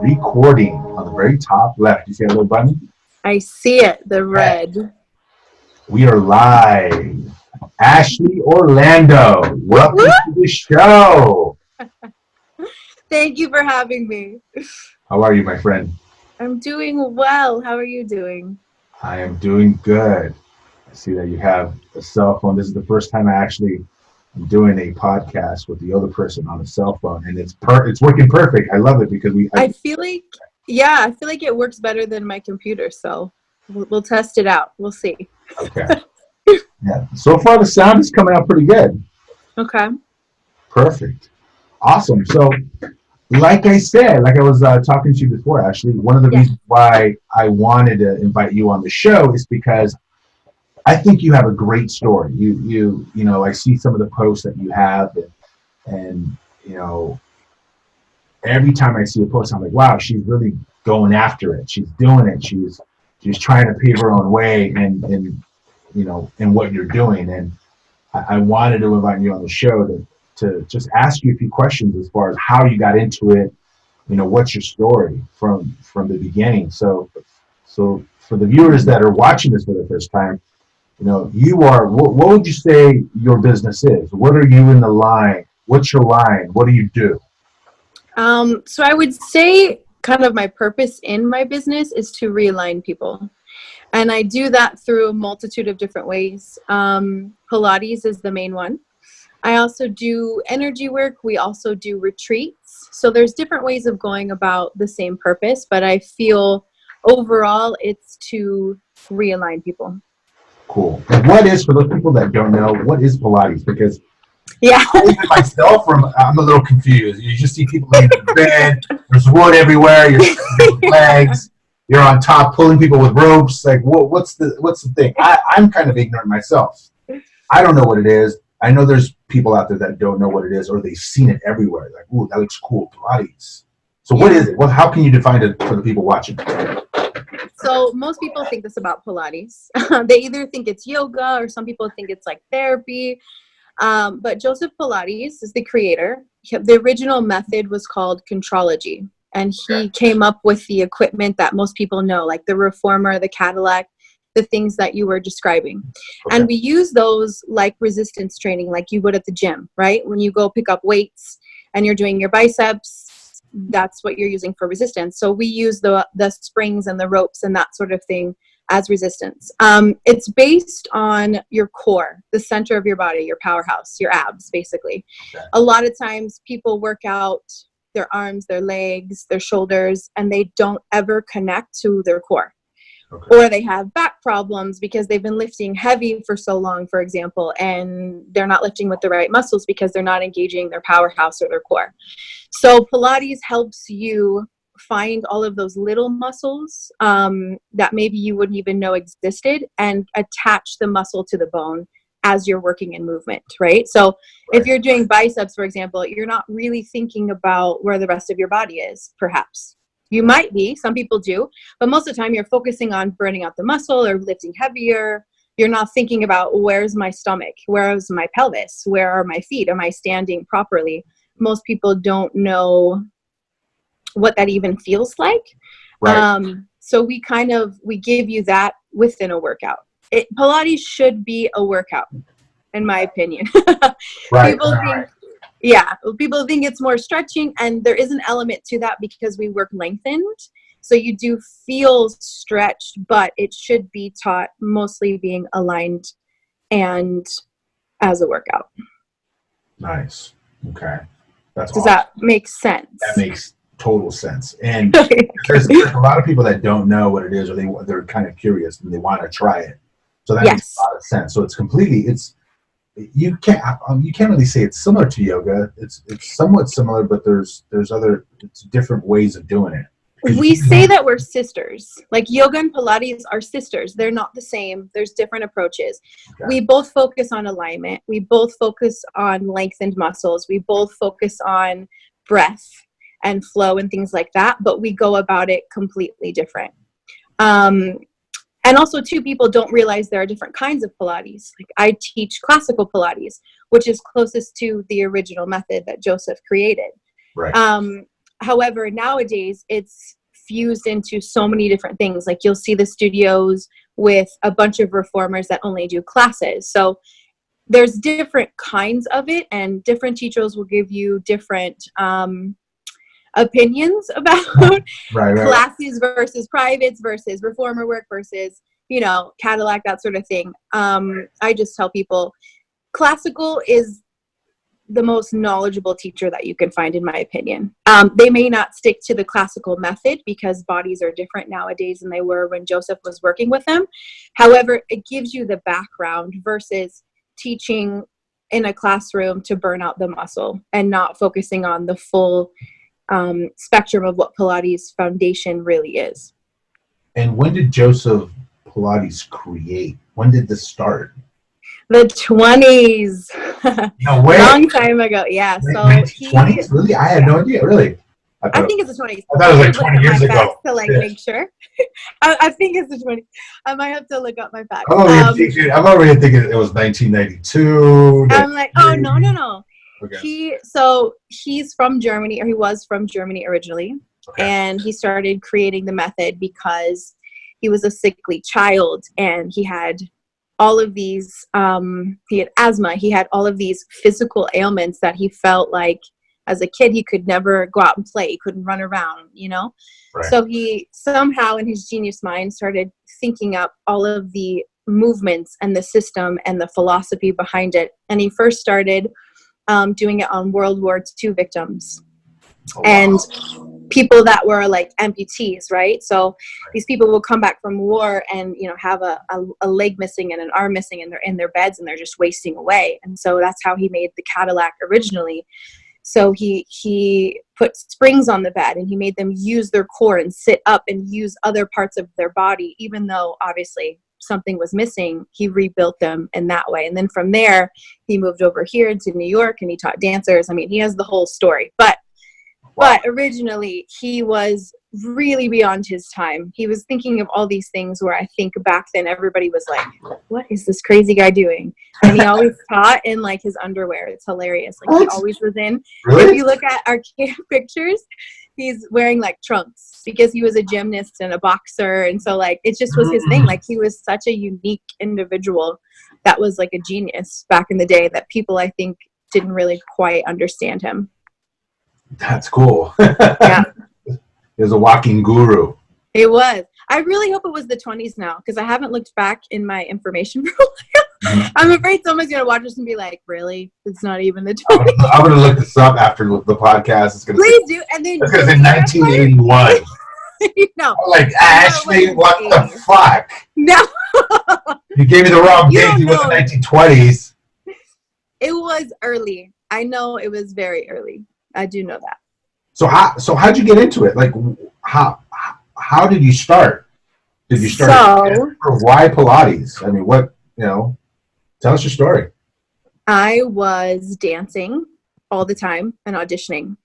recording on the very top left. You see a little button? I see it, the Yeah. red. We are live. Ashley Orlando, welcome Woo! to the show. Thank you for having me. How are you, my friend? I'm doing well. How are you doing? I am doing good. I see that you have a cell phone. This is the first time I'm doing a podcast with the other person on a cell phone, and it's working perfect. I love it because I feel like it works better than my computer, so we'll test it out. We'll see. okay. Yeah. So far, the sound is coming out pretty good. Okay. Perfect. Awesome. So, like I said, like I was talking to you before, Ashley, one of the reasons why I wanted to invite you on the show is because I think you have a great story. You know, I see some of the posts that you have, and you know, every time I see a post, I'm like, wow, she's really going after it. She's doing it. She's trying to pave her own way, and you know, in what you're doing. And I wanted to invite you on the show to just ask you a few questions as far as how you got into it. You know, what's your story from the beginning? So for the viewers that are watching this for the first time, you know, you are, what would you say your business is? What are you in the line? What's your line? What do you do? So I would say kind of my purpose in my business is to realign people. And I do that through a multitude of different ways. Pilates is the main one. I also do energy work. We also do retreats. So there's different ways of going about the same purpose, but I feel overall it's to realign people. Cool. And what is, for those people that don't know, what is Pilates? Because Yeah. I even myself, I'm a little confused. You just see people laying in bed. There's wood everywhere. You're with legs. You're on top pulling people with ropes. Like, what's the thing? I'm kind of ignorant myself. I don't know what it is. I know there's people out there that don't know what it is, or they've seen it everywhere. Like, ooh, that looks cool, Pilates. So what is it? Well, how can you define it for the people watching? So most people think this about Pilates. They either think it's yoga, or some people think it's like therapy. But Joseph Pilates is the creator. The original method was called contrology. And he came up with the equipment that most people know, like the reformer, the Cadillac, the things that you were describing. Okay. And we use those like resistance training, like you would at the gym, right? When you go pick up weights and you're doing your biceps, that's what you're using for resistance. So we use the springs and the ropes and that sort of thing as resistance. It's based on your core, the center of your body, your powerhouse, your abs, basically. Okay. A lot of times people work out their arms, their legs, their shoulders, and they don't ever connect to their core. Okay. Or they have back problems because they've been lifting heavy for so long, for example, and they're not lifting with the right muscles because they're not engaging their powerhouse or their core. So Pilates helps you find all of those little muscles that maybe you wouldn't even know existed and attach the muscle to the bone as you're working in movement, right? So if you're doing biceps, for example, you're not really thinking about where the rest of your body is, perhaps. You might be, some people do, but most of the time you're focusing on burning out the muscle or lifting heavier. You're not thinking about where's my stomach, where's my pelvis, where are my feet, am I standing properly? Most people don't know what that even feels like. Right. So we give you that within a workout. Pilates should be a workout, in my opinion. Right. People think it's more stretching, and there is an element to that because we work lengthened. So you do feel stretched, but it should be taught mostly being aligned and as a workout. Nice. Okay. That's Does that make sense? That makes total sense. And there's a lot of people that don't know what it is, or they're kind of curious and they want to try it. So that makes a lot of sense. So you can't really say it's similar to yoga. It's somewhat similar, but there's different ways of doing it. We say that we're sisters. Like yoga and Pilates are sisters. They're not the same. There's different approaches. Okay. We both focus on alignment. We both focus on lengthened muscles. We both focus on breath and flow and things like that, but we go about it completely different. And also, too, people don't realize there are different kinds of Pilates. Like I teach classical Pilates, which is closest to the original method that Joseph created. Right. However, nowadays it's fused into so many different things. Like you'll see the studios with a bunch of reformers that only do classes. So there's different kinds of it, and different teachers will give you different opinions about Right. classes versus privates versus reformer work versus, Cadillac, that sort of thing. I just tell people classical is the most knowledgeable teacher that you can find, in my opinion. They may not stick to the classical method because bodies are different nowadays than they were when Joseph was working with them. However, it gives you the background versus teaching in a classroom to burn out the muscle and not focusing on the full spectrum of what Pilates foundation really is. And when did Joseph Pilates create? When did this start? The 20s. No way. Long time ago. Yeah. So 1920s? Really? I had no idea. Really? I think it's the 20s. I thought it was like 20 years ago. To make sure. I think it's the 20s. I might have to look up my facts. I'm already thinking it was 1992. I'm like, oh, no. Okay. He's from Germany, or he was from Germany originally. Okay. And he started creating the method because he was a sickly child and he had all of these, he had asthma. He had all of these physical ailments that he felt like as a kid, he could never go out and play. He couldn't run around, Right. So he somehow in his genius mind started thinking up all of the movements and the system and the philosophy behind it. And he first started doing it on World War II victims. Oh, and people that were like amputees, right? So these people will come back from war and, have a leg missing and an arm missing, and they're in their beds and they're just wasting away. And so that's how he made the Cadillac originally. So he put springs on the bed and he made them use their core and sit up and use other parts of their body, even though obviously something was missing. He rebuilt them in that way. And then from there, he moved over here into New York and he taught dancers. I mean, he has the whole story. But originally, he was really beyond his time. He was thinking of all these things where I think back then everybody was like, what is this crazy guy doing? And he always taught in like his underwear. It's hilarious. Like he always was in. Really? If you look at our camp pictures, he's wearing like trunks because he was a gymnast and a boxer. And so like it just was his thing. Like he was such a unique individual that was like a genius back in the day that people I think didn't really quite understand him. That's cool. Yeah. He was a walking guru. It was. I really hope it was the 20s now because I haven't looked back in my information for a while. I'm afraid someone's going to watch this and be like, really? It's not even the 20s. I'm going to look this up after the podcast. It's gonna Please do. And then it's going to say 1981. No. I'm like, Ashley, what the fuck? No. You gave me the wrong date. It was the 1920s. It was early. I know it was very early. I do know that. So how'd you get into it? Like how did you start? Did you start why Pilates? I mean, tell us your story. I was dancing all the time and auditioning.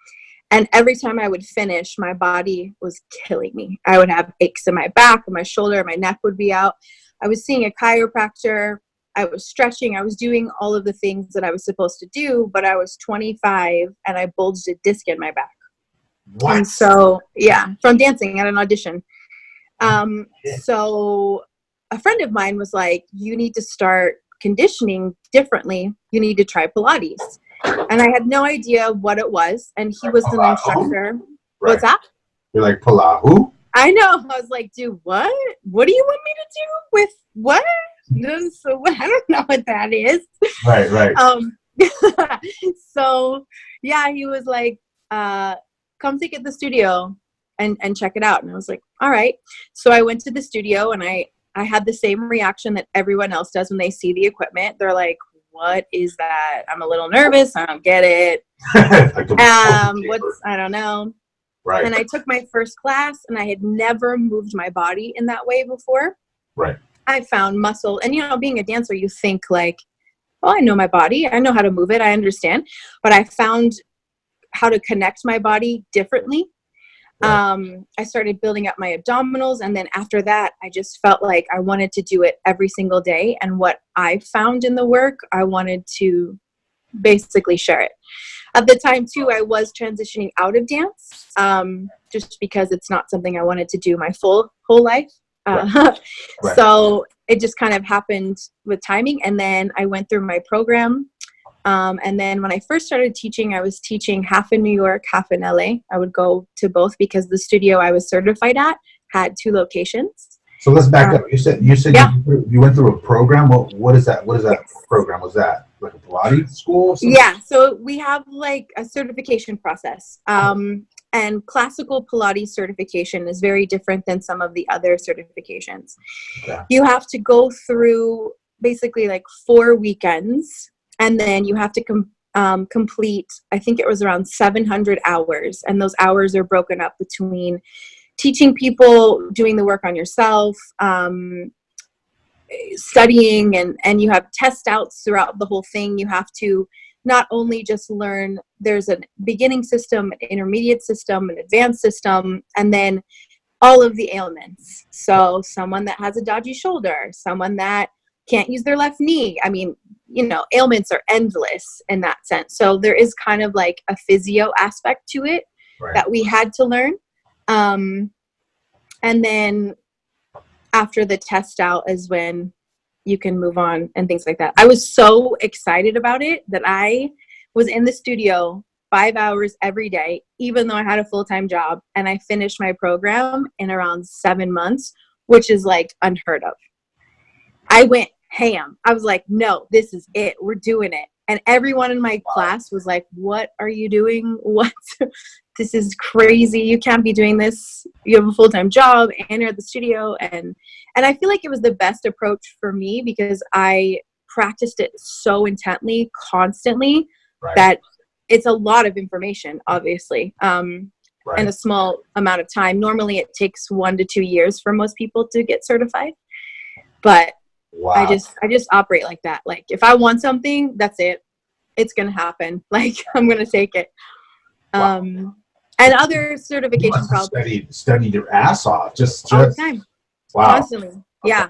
And every time I would finish, my body was killing me. I would have aches in my back and my shoulder, my neck would be out. I was seeing a chiropractor. I was stretching. I was doing all of the things that I was supposed to do, but I was 25 and I bulged a disc in my back. What? And so, yeah, from dancing at an audition. So a friend of mine was like, you need to start conditioning differently. You need to try Pilates. And I had no idea what it was. And he was an instructor. Right. What's that? You're like, Pilates? I know. I was like, dude, what? What do you want me to do with what? So I don't know what that is. Right. So yeah, he was like, come take it to the studio and check it out. And I was like, all right. So I went to the studio and I had the same reaction that everyone else does when they see the equipment. They're like, what is that? I'm a little nervous. I don't get it. I don't know. Right. And I took my first class and I had never moved my body in that way before. Right. I found muscle, and being a dancer, you think like, oh, I know my body. I know how to move it. I understand. But I found how to connect my body differently. Right. I started building up my abdominals. And then after that, I just felt like I wanted to do it every single day. And what I found in the work, I wanted to basically share it. At the time too, I was transitioning out of dance, just because it's not something I wanted to do my whole life. Right. Right. So it just kind of happened with timing. And then I went through my program. And then when I first started teaching, I was teaching half in New York, half in LA. I would go to both because the studio I was certified at had 2 locations. So let's back up. You said Yeah. you went through a program. What is that? What is that program? Was that like a Pilates school or something? Yeah. So we have like a certification process. And classical Pilates certification is very different than some of the other certifications. Okay. You have to go through basically like 4 weekends, and then you have to complete, I think it was around 700 hours. And those hours are broken up between teaching people, doing the work on yourself, studying, and you have test outs throughout the whole thing. You have to not only just learn, there's a beginning system, an intermediate system, an advanced system, and then all of the ailments. So someone that has a dodgy shoulder, someone that can't use their left knee. I mean, ailments are endless in that sense. So there is kind of like a physio aspect to it that we had to learn. And then after the test out is when you can move on and things like that. I was so excited about it that I was in the studio 5 hours every day, even though I had a full-time job, and I finished my program in around 7 months, which is like unheard of. I went ham. I was like, no, this is it. We're doing it. And everyone in my class was like, what are you doing? What? This is crazy. You can't be doing this. You have a full-time job and you're at the studio. And I feel like it was the best approach for me because I practiced it so intently, constantly, that it's a lot of information, obviously, in a small amount of time. Normally it takes 1 to 2 years for most people to get certified. But I just operate like that. Like if I want something, that's it. It's going to happen. Like I'm going to take it. And other certification problems. Studied your ass off. Just all the time. Wow. Constantly. Okay. Yeah.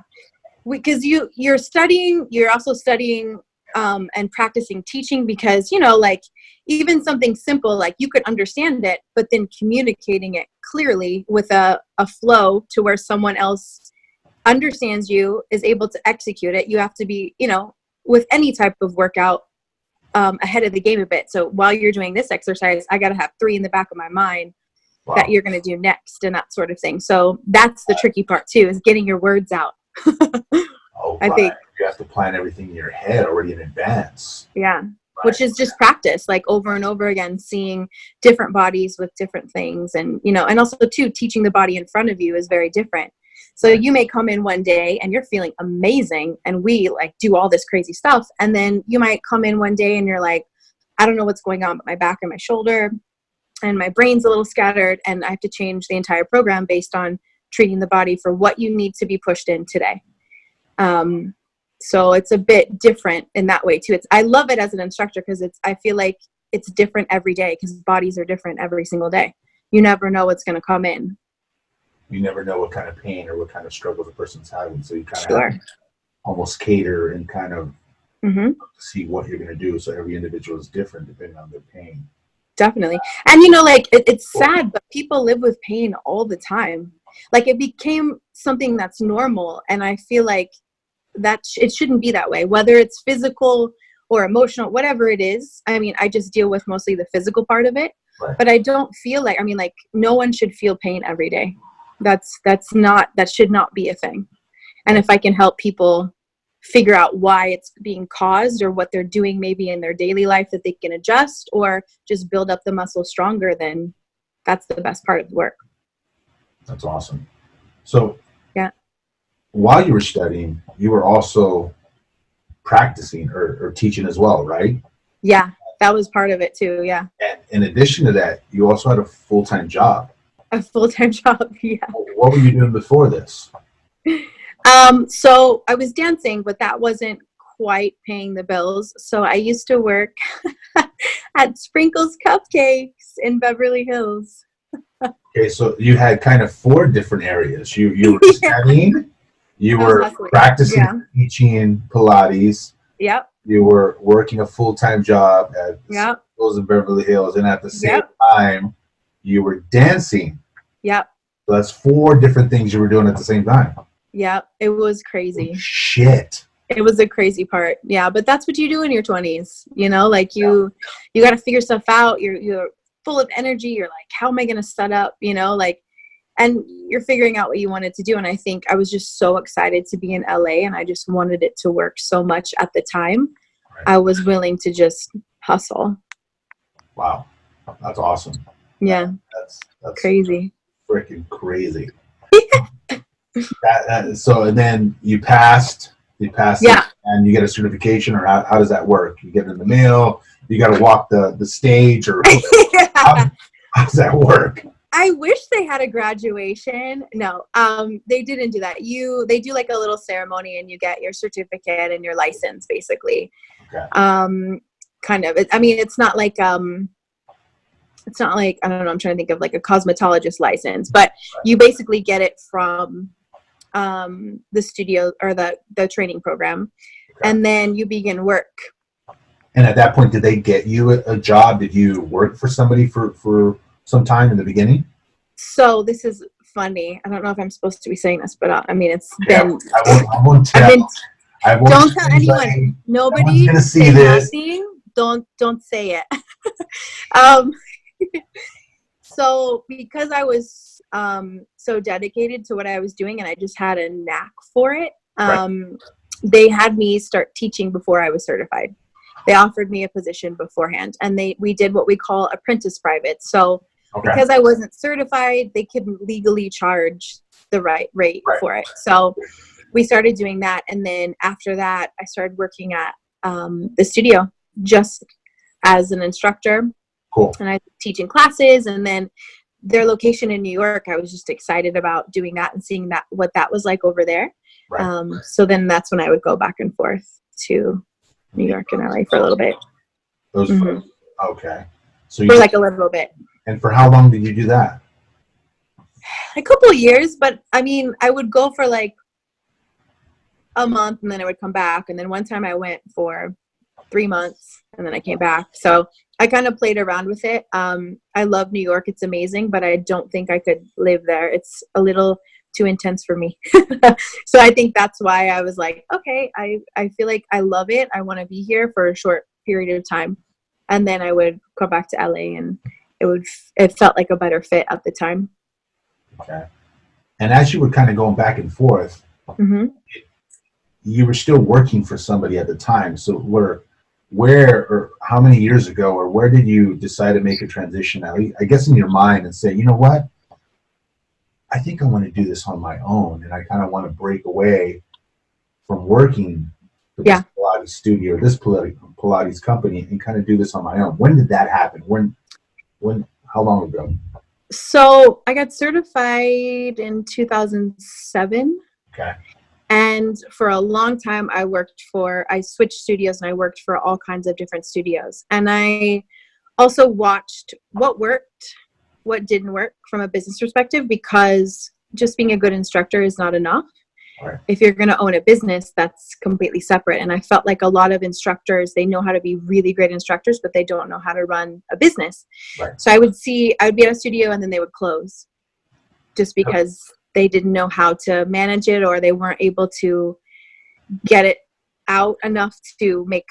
Because you're studying, you're also studying and practicing teaching because, like even something simple, like you could understand it, but then communicating it clearly with a flow to where someone else understands you, is able to execute it. You have to be, with any type of workout, ahead of the game a bit. So while you're doing this exercise, I got to have 3 in the back of my mind that you're going to do next and that sort of thing. So that's the tricky part too, is getting your words out. I think you have to plan everything in your head already in advance. Yeah. Which is just practice, like over and over again, seeing different bodies with different things. And, and also too, teaching the body in front of you is very different. So you may come in one day and you're feeling amazing and we like do all this crazy stuff. And then you might come in one day and you're like, I don't know what's going on, but my back and my shoulder and my brain's a little scattered and I have to change the entire program based on treating the body for what you need to be pushed in today. So it's a bit different in that way too. I love it as an instructor because I feel like it's different every day because bodies are different every single day. You never know what's going to come in. You never know what kind of pain or what kind of struggle the person's having. So you kind of have to almost cater and kind of see what you're going to do. So every individual is different depending on their pain. Definitely. And, it's sad, but people live with pain all the time. Like it became something that's normal. And I feel like it shouldn't be that way, whether it's physical or emotional, whatever it is. I mean, I just deal with mostly the physical part of it, but I don't feel like, no one should feel pain every day. That should not be a thing. And if I can help people figure out why it's being caused or what they're doing maybe in their daily life that they can adjust or just build up the muscle stronger, then that's the best part of the work. That's awesome. So while you were studying, you were also practicing or teaching as well, right? Yeah, that was part of it too. Yeah. And in addition to that, you also had a full-time job. A full-time job, yeah. What were you doing before this? So I was dancing, but that wasn't quite paying the bills. So I used to work at Sprinkles Cupcakes in Beverly Hills. Okay, so you had kind of 4 different areas. You were studying, you were practicing, teaching Pilates. Yep. You were working a full-time job at was in Beverly Hills, and at the same Yep. time, you were dancing. Yep. So that's 4 different things you were doing at the same time. Yep. It was crazy. Shit. It was the crazy part. Yeah, but that's what you do in your 20s, you know, like you got to figure stuff out. You're full of energy. You're like, how am I going to set up, you know, like, and you're figuring out what you wanted to do. And I think I was just so excited to be in LA, and I just wanted it to work so much at the time. Right. I was willing to just hustle. Wow. That's awesome. Yeah. That's crazy. Freaking crazy. So, and then you passed Yeah. it, and you get a certification, or how does that work? You get it in the mail, you got to walk the stage, or how does that work? I wish they had a graduation. No, they didn't do that. They do like a little ceremony, and you get your certificate and your license, basically. Okay. Kind of. I mean, it's not like I don't know. I'm trying to think of like a cosmetologist license, but you basically get it from the studio or the training program, and then you begin work. And at that point, did they get you a job? Did you work for somebody for some time in the beginning? So this is funny. I don't know if I'm supposed to be saying this, but I mean, it's been. I won't tell. Don't tell anyone. Nobody gonna see this. Nothing. Don't say it. So because I was so dedicated to what I was doing, and I just had a knack for it, they had me start teaching before I was certified. They offered me a position beforehand, and we did what we call apprentice private. So because I wasn't certified, they couldn't legally charge the right rate for it. So we started doing that, and then after that, I started working at the studio just as an instructor. Cool. And I was teaching classes, and then their location in New York, I was just excited about doing that and seeing what that was like over there. Right. So then that's when I would go back and forth to New York and LA for a little bit. Okay. So for like a little bit. And for how long did you do that? A couple of years, but I mean, I would go for like a month, and then I would come back. And then one time I went for 3 months, and then I came back. So I kind of played around with it. I love New York. It's amazing, but I don't think I could live there. It's a little too intense for me. So I think that's why I was like, okay, I feel like I love it. I want to be here for a short period of time. And then I would come back to LA, and it felt like a better fit at the time. Okay. And as you were kind of going back and forth, you were still working for somebody at the time. So where or how many years ago, or where did you decide to make a transition? I guess in your mind, and say, you know what? I think I want to do this on my own, and I kind of want to break away from working for this Pilates studio, this Pilates company, and kind of do this on my own. When did that happen? How long ago? So I got certified in 2007. Okay. And for a long time, I switched studios, and I worked for all kinds of different studios. And I also watched what worked, what didn't work from a business perspective, because just being a good instructor is not enough. Right. If you're going to own a business, that's completely separate. And I felt like a lot of instructors, they know how to be really great instructors, but they don't know how to run a business. Right. So I would be at a studio, and then they would close just because they didn't know how to manage it, or they weren't able to get it out enough to make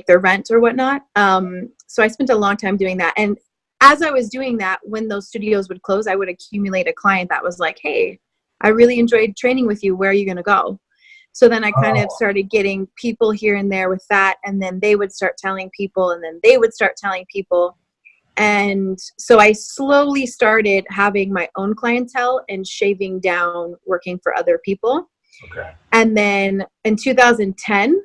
their rent or whatnot. So I spent a long time doing that. And as I was doing that, when those studios would close, I would accumulate a client that was like, hey, I really enjoyed training with you. Where are you going to go? So then I kind of started getting people here and there with that. And then they would start telling people, and then they would start telling people. And so I slowly started having my own clientele and shaving down working for other people. Okay. And then in 2010,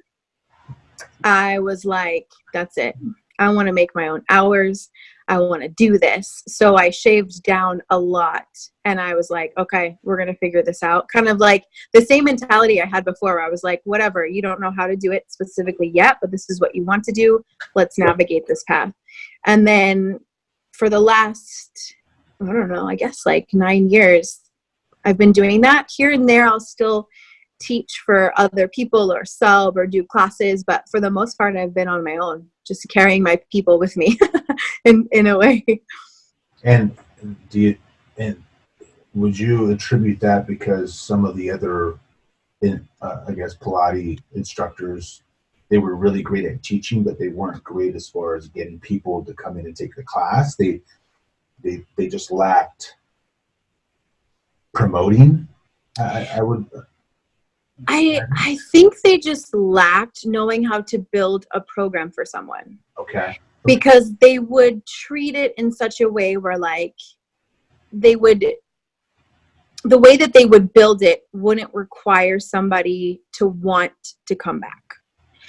I was like, that's it. I want to make my own hours. I want to do this. So I shaved down a lot, and I was like, okay, we're going to figure this out. Kind of like the same mentality I had before, where I was like, whatever, you don't know how to do it specifically yet, but this is what you want to do. Let's navigate this path. And then for the last, I don't know, I guess like 9 years, I've been doing that. Here and there, I'll still teach for other people or sub or do classes, but for the most part, I've been on my own, just carrying my people with me in a way. And and would you attribute that because some of the other, I guess, Pilates instructors, they were really great at teaching, but they weren't great as far as getting people to come in and take the class. They just lacked promoting. I think they just lacked knowing how to build a program for someone. Okay. Because they would treat it in such a way where like the way that they would build it wouldn't require somebody to want to come back.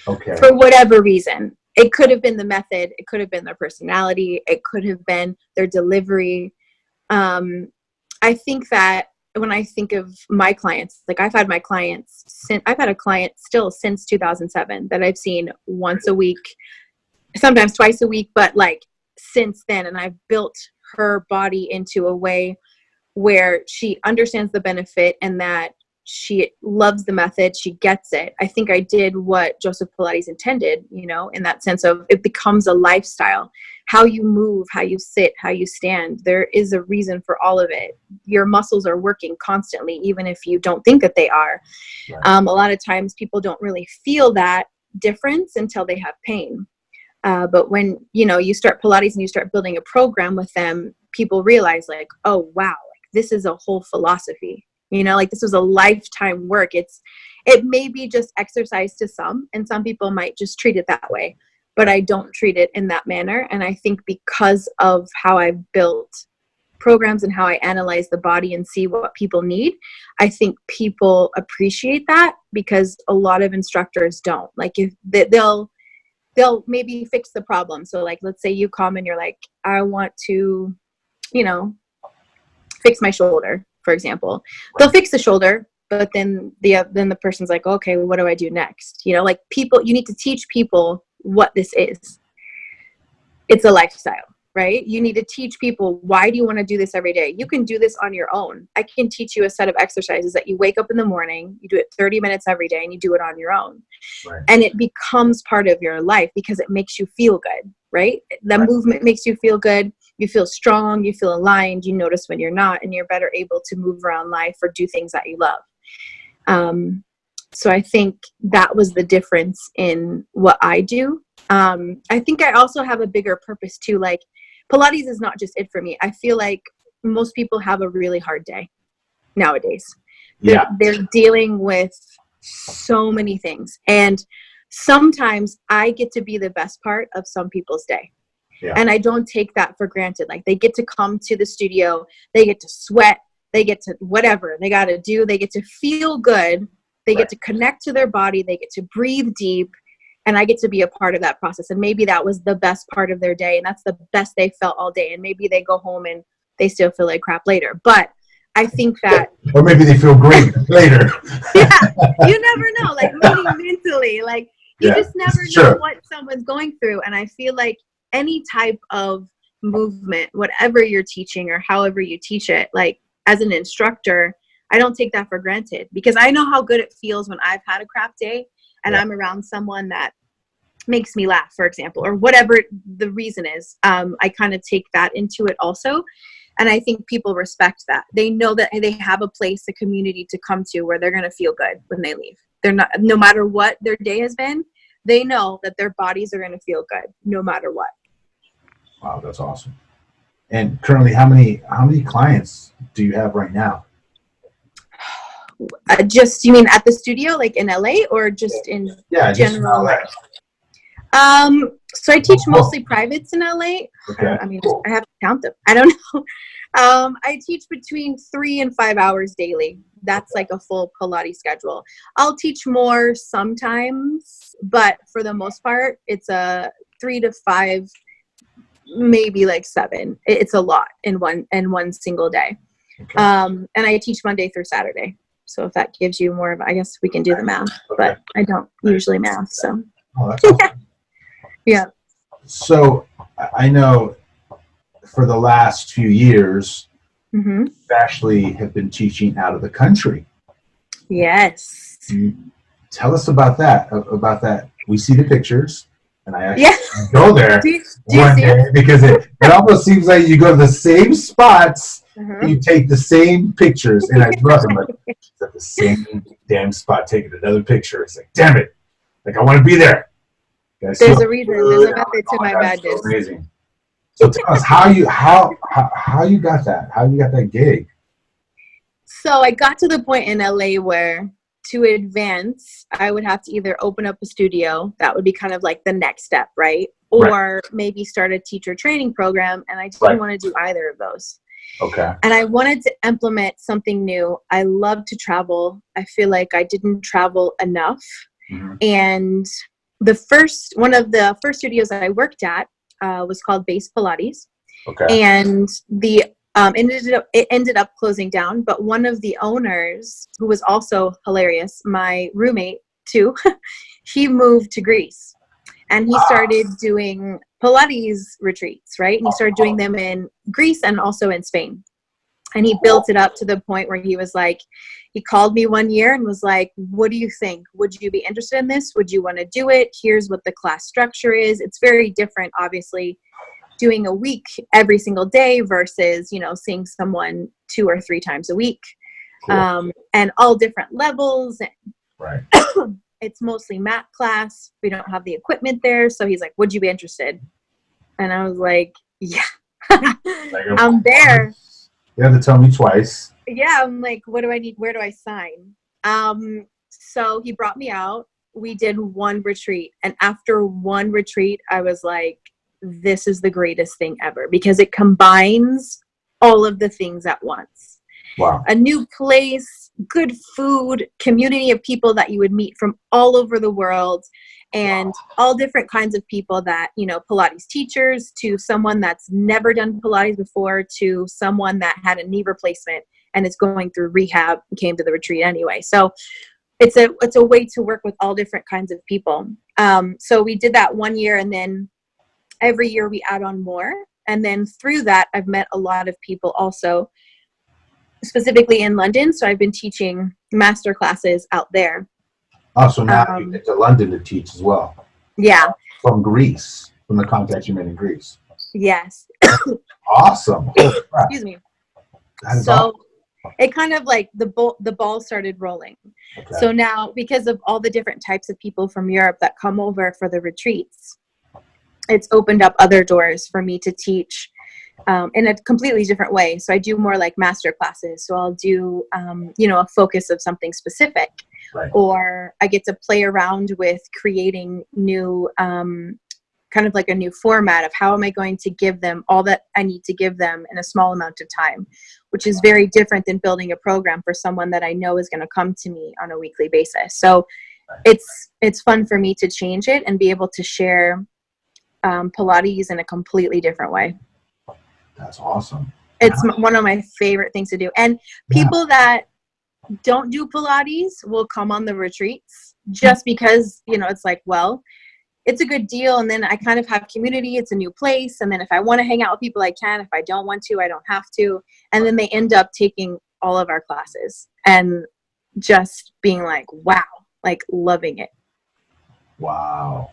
Okay. For whatever reason. It could have been the method. It could have been their personality. It could have been their delivery. I think that when I think of my clients, like I've had a client still since 2007 that I've seen once a week, sometimes twice a week, but like since then, and I've built her body into a way where she understands the benefit and that she loves the method. She gets it. I think I did what Joseph Pilates intended, in that sense of it becomes a lifestyle. How you move, how you sit, how you stand. There is a reason for all of it. Your muscles are working constantly, even if you don't think that they are. Right. A lot of times people don't really feel that difference until they have pain. But when, you start Pilates and you start building a program with them, people realize like, oh, wow, like this is a whole philosophy, like this was a lifetime work. It may be just exercise to some, and some people might just treat it that way, but I don't treat it in that manner. And I think because of how I've built programs and how I analyze the body and see what people need, I think people appreciate that because a lot of instructors don't. Like if they'll maybe fix the problem. So like, let's say you come and you're like, I want to, fix my shoulder, for example. They'll fix the shoulder, but then the person's like, okay, well, what do I do next? Like people, you need to teach people what this is. It's a lifestyle, right? You need to teach people, why do you want to do this every day? You can do this on your own. I can teach you a set of exercises that you wake up in the morning, you do it 30 minutes every day, and you do it on your own. Right. And it becomes part of your life because it makes you feel good, right? The movement makes you feel good. You feel strong, you feel aligned, you notice when you're not, and you're better able to move around life or do things that you love. So I think that was the difference in what I do. I think I also have a bigger purpose too. Like Pilates is not just it for me. I feel like most people have a really hard day nowadays. They're dealing with so many things. And sometimes I get to be the best part of some people's day. Yeah. And I don't take that for granted. Like they get to come to the studio, they get to sweat, they get to whatever they got to do. They get to feel good. They get to connect to their body. They get to breathe deep. And I get to be a part of that process. And maybe that was the best part of their day. And that's the best they felt all day. And maybe they go home and they still feel like crap later. But I think that. Or maybe they feel great later. Yeah, you never know. Like maybe mentally, like you just never know what someone's going through. And I feel like any type of movement, whatever you're teaching or however you teach it, like as an instructor, I don't take that for granted because I know how good it feels when I've had a crap day and I'm around someone that makes me laugh, for example, or whatever the reason is. I kind of take that into it also. And I think people respect that. They know that they have a place, a community to come to where they're going to feel good when they leave. They're not, no matter what their day has been, they know that their bodies are going to feel good no matter what. Wow, that's awesome. And currently, how many clients do you have right now? Just, you mean at the studio, like in LA, or just in general life? So I teach mostly privates in LA. Okay. I mean, I have to count them. I don't know. I teach between 3 and 5 hours daily. That's like a full Pilates schedule. I'll teach more sometimes, but for the most part, it's a 3 to 5, maybe like 7. It's a lot in one single day. Okay. And I teach Monday through Saturday. So if that gives you more of, I guess we can do the math, but I don't usually math. So. Oh, that's awesome. Yeah. So I know for the last few years, you actually have been teaching out of the country. Yes. Tell us about that. About that. We see the pictures, and I Yeah. actually go there Do you one see day it? because it almost seems like you go to the same spots, Uh-huh. you take the same pictures, and I love it. Like, it's at the same damn spot taking another picture. It's like, damn it! Like I want to be there. Guys, There's so a reason. There's good. a method to Oh my my God, so madness. amazing. So tell us how you got that? How you got that gig? So I got to the point in LA where to advance, I would have to either open up a studio. That would be kind of like the next step, right? Right. Or maybe start a teacher training program. And I didn't Right. want to do either of those. Okay. And I wanted to implement something new. I love to travel. I feel like I didn't travel enough. Mm-hmm. And one of the first studios that I worked at was called Pilates. Okay. And it ended up closing down, but one of the owners, who was also hilarious, my roommate too, he moved to Greece and he started doing Pilates retreats, right? And he started doing them in Greece and also in Spain. And he built it up to the point where he was like, he called me one year and was like, what do you think? Would you be interested in this? Would you want to do it? Here's what the class structure is. It's very different, obviously, doing a week every single day versus, seeing someone 2 or 3 times a week. Cool. And all different levels. Right. It's mostly mat class. We don't have the equipment there. So he's like, would you be interested? And I was like, yeah, I'm there. You have to tell me twice. Yeah. I'm like, what do I need? Where do I sign? So he brought me out. We did one retreat. And after one retreat, I was like, this is the greatest thing ever because it combines all of the things at once. Wow. A new place, good food, community of people that you would meet from all over the world, and all different kinds of people that, Pilates teachers, to someone that's never done Pilates before, to someone that had a knee replacement and is going through rehab and came to the retreat anyway. So it's a way to work with all different kinds of people. So we did that one year, and then every year we add on more. And then through that, I've met a lot of people also, specifically in London. So I've been teaching master classes out there. Oh, so now you get to London to teach as well. Yeah. From Greece, from the contacts you made in Greece. Yes. Awesome. Excuse me. So awesome. It kind of like the ball started rolling. Okay. So now, because of all the different types of people from Europe that come over for the retreats, it's opened up other doors for me to teach in a completely different way. So I do more like master classes. So I'll do, a focus of something specific, right. Or I get to play around with creating new, kind of like a new format of how am I going to give them all that I need to give them in a small amount of time, which is very different than building a program for someone that I know is going to come to me on a weekly basis. So it's fun for me to change it and be able to share Pilates in a completely different way. That's awesome. It's one of my favorite things to do. And people that don't do Pilates will come on the retreats just because, it's like, well, it's a good deal. And then I kind of have community. It's a new place. And then if I want to hang out with people, I can. If I don't want to, I don't have to. And then they end up taking all of our classes and just being like, wow, like loving it. Wow.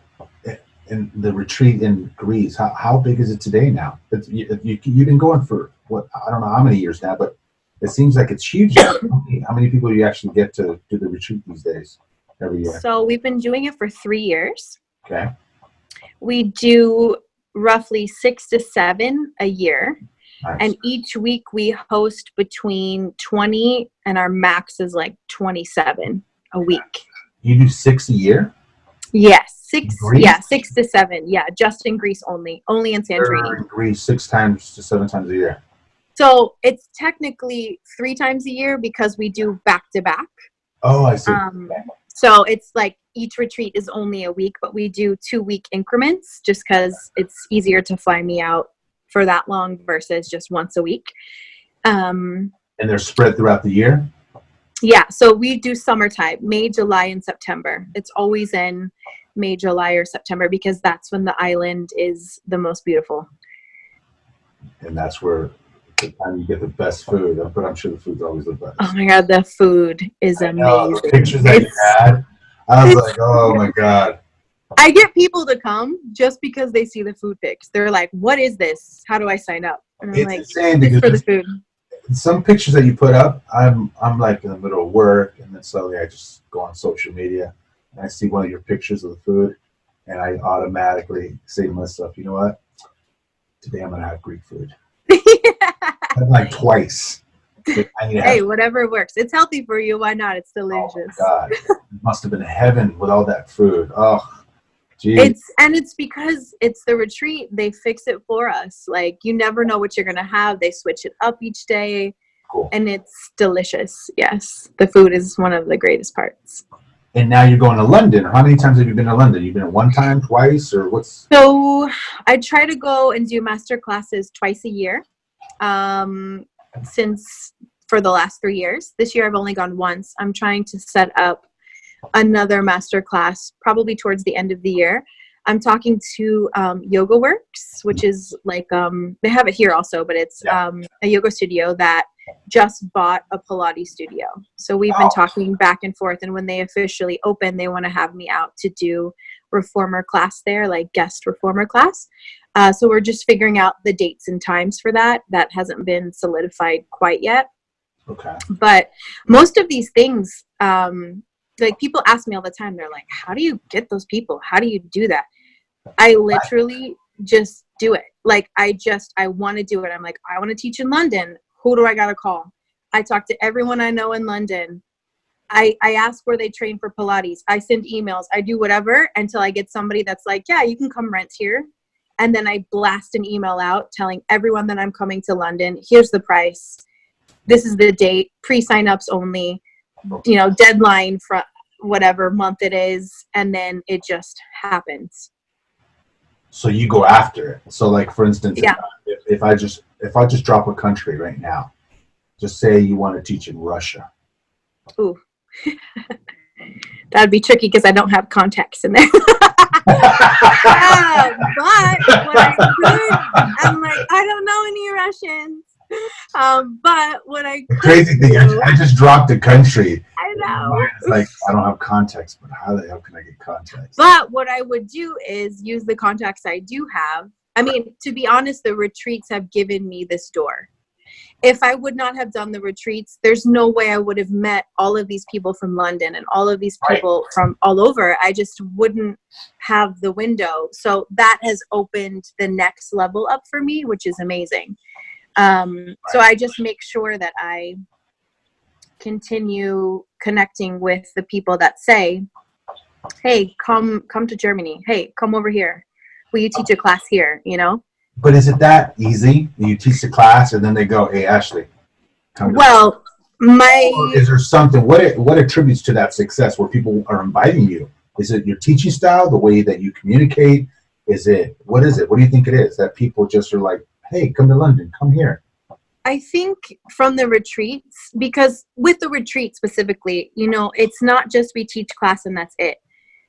And the retreat in Greece, how big is it today now? You've been going for, I don't know how many years now, but it seems like it's huge. How many people do you actually get to do the retreat these days every year? So we've been doing it for 3 years. Okay. We do roughly 6 to 7 a year. Nice. And each week we host between 20 and our max is like 27 a week. You do 6 a year? Yes. 6 to 7. Yeah, just in Greece only in Santorini. In Greece 6 times to 7 times a year. So it's technically 3 times a year because we do back to back. Oh, I see. So it's like each retreat is only a week, but we do 2-week increments just because it's easier to fly me out for that long versus just once a week. And they're spread throughout the year? Yeah, so we do summertime, May, July, and September. It's always in May, July, or September because that's when the island is the most beautiful. And that's where the time you get the best food. But I'm sure the food's always the best. Oh my God, the food is I know amazing. the pictures that you had. I was like, oh my God. I get people to come just because they see the food pics. They're like, "What is this? How do I sign up?" And I'm It's like, insane "It's for the because food." some pictures that you put up, I'm like in the middle of work, and then suddenly I just go on social media and I see one of your pictures of the food, and I automatically say to myself, you know what? Today I'm gonna have Greek food. I'm like twice. I need to have. Hey, whatever works. It's healthy for you. Why not? It's Oh my delicious. God! It must have been heaven with all that food. Oh, geez. It's because it's the retreat. They fix it for us. Like, you never know what you're gonna have. They switch it up each day, Cool. and it's delicious. Yes, the food is one of the greatest parts. And now you're going to London. How many times have you been to London? You've been one time, twice, or what's? So I try to go and do master classes twice a year. Since for the last 3 years. This year I've only gone once. I'm trying to set up another master class probably towards the end of the year. I'm talking to Yoga Works, which is like they have it here also, but it's a yoga studio that just bought a Pilates studio. So we've been talking back and forth, and when they officially open, they want to have me out to do reformer class there, like guest reformer class. So we're just figuring out the dates and times for that. That hasn't been solidified quite yet. Okay. But most of these things, like people ask me all the time, they're like, how do you get those people? How do you do that? I literally just do it. Like, I want to do it. I'm like, I want to teach in London. Who do I got to call? I talk to everyone I know in London. I ask where they train for Pilates. I send emails. I do whatever until I get somebody that's like, yeah, you can come rent here. And then I blast an email out telling everyone that I'm coming to London. Here's the price. This is the date. Pre-sign-ups only. You know, deadline for whatever month it is. And then it just happens. So you go after it. So, like, for instance, Yeah. if I just drop a country right now, just say you want to teach in Russia. Ooh. That'd be tricky because I don't have contacts in there. But what I could, I'm like, I don't know any Russians. But what I could The crazy thing, I just dropped a country. I know. It's like, I don't have contacts, but how the hell can I get contacts? But what I would do is use the contacts I do have. I mean, to be honest, the retreats have given me this door. If I would not have done the retreats, there's no way I would have met all of these people from London and all of these people from all over. I just wouldn't have the window. So that has opened the next level up for me, which is amazing. So I just make sure that I continue connecting with the people that say, hey, come to Germany. Hey, come over here. Will you teach a class here, you know? But is it that easy? You teach the class and then they go, hey, Ashley, come to Well, or is there something, what attributes to that success where people are inviting you? Is it your teaching style, the way that you communicate? What is it? What do you think it is? That people just are like, hey, come to London, come here. I think from the retreats, because with the retreat specifically, you know, it's not just we teach class and that's it.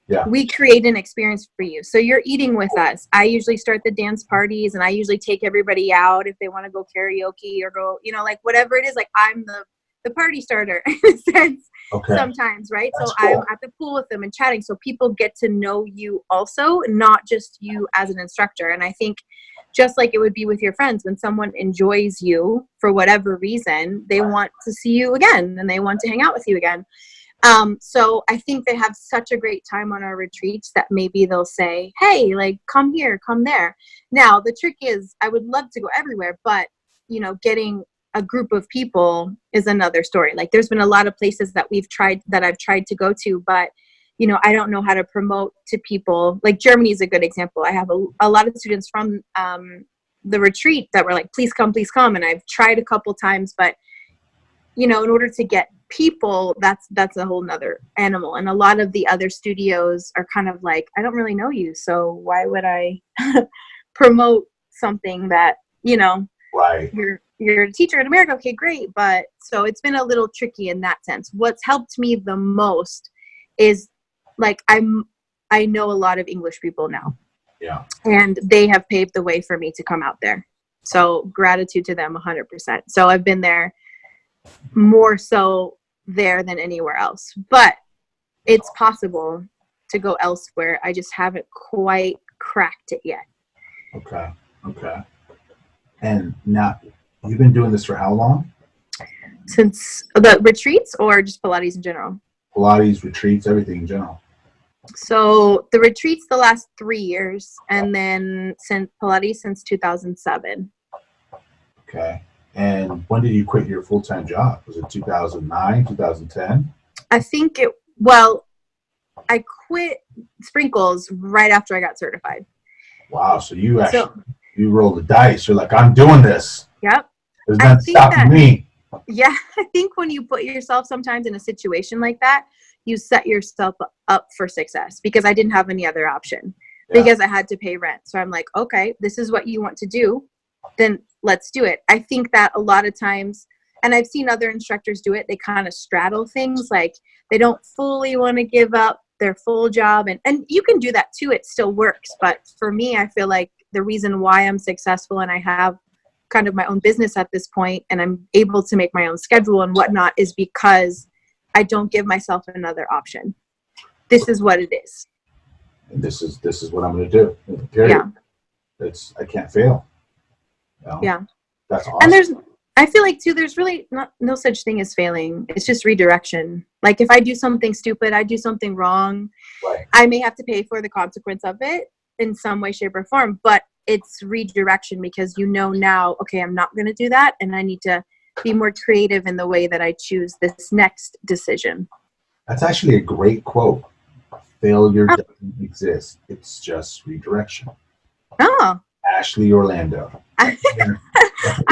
Yeah. We create an experience for you. So you're eating with us. I usually start the dance parties and I usually take everybody out if they want to go karaoke or go, you know, like whatever it is, like I'm the party starter in a sense sometimes, right? That's so cool. I'm at the pool with them and chatting. So people get to know you also, not just you as an instructor. And I think just like it would be with your friends, when someone enjoys you for whatever reason, they want to see you again and they want to hang out with you again. So I think they have such a great time on our retreats that maybe they'll say, hey, like, come here, come there. Now, the trick is I would love to go everywhere, but, you know, getting a group of people is another story. Like, there's been a lot of places that I've tried to go to, but, you know, I don't know how to promote to people. Like, Germany is a good example. I have a lot of students from the retreat that were like, please come, please come. And I've tried a couple times, but, you know, in order to get people, that's a whole nother animal. And a lot of the other studios are kind of like, I don't really know you, so why would I promote something that, you know, you're a teacher in America, okay, great. But so it's been a little tricky in that sense. What's helped me the most is, like, I know a lot of English people now. Yeah. And they have paved the way for me to come out there. So gratitude to them 100%. So I've been there more so there than anywhere else, but it's possible to go elsewhere. I just haven't quite cracked it yet. Okay. Okay. And now, you've been doing this for how long? Since the retreats or just Pilates in general? Pilates, retreats, everything in general. So the retreats the last 3 years, and then since Pilates since 2007. Okay. And when did you quit your full-time job? Was it 2009, 2010? I think I quit Sprinkles right after I got certified. Wow. So you rolled the dice. You're like, I'm doing this. Yep. There's nothing stopping me. Yeah. I think when you put yourself sometimes in a situation like that, you set yourself up for success, because I didn't have any other option because I had to pay rent. So I'm like, okay, this is what you want to do, then let's do it. I think that a lot of times, and I've seen other instructors do it, they kind of straddle things, like they don't fully want to give up their full job. And you can do that too. It still works. But for me, I feel like the reason why I'm successful and I have kind of my own business at this point and I'm able to make my own schedule and whatnot is because I don't give myself another option. This is what it is. And this is what I'm going to do. Period. Yeah. I can't fail. You know? Yeah. That's awesome. And I feel like too, there's really no such thing as failing. It's just redirection. Like if I do something stupid, I do something wrong, right, I may have to pay for the consequence of it in some way, shape, or form, but it's redirection because now, okay, I'm not going to do that. And I need to be more creative in the way that I choose this next decision. That's actually a great quote. Failure doesn't exist. It's just redirection. Oh. Ashley Orlando. I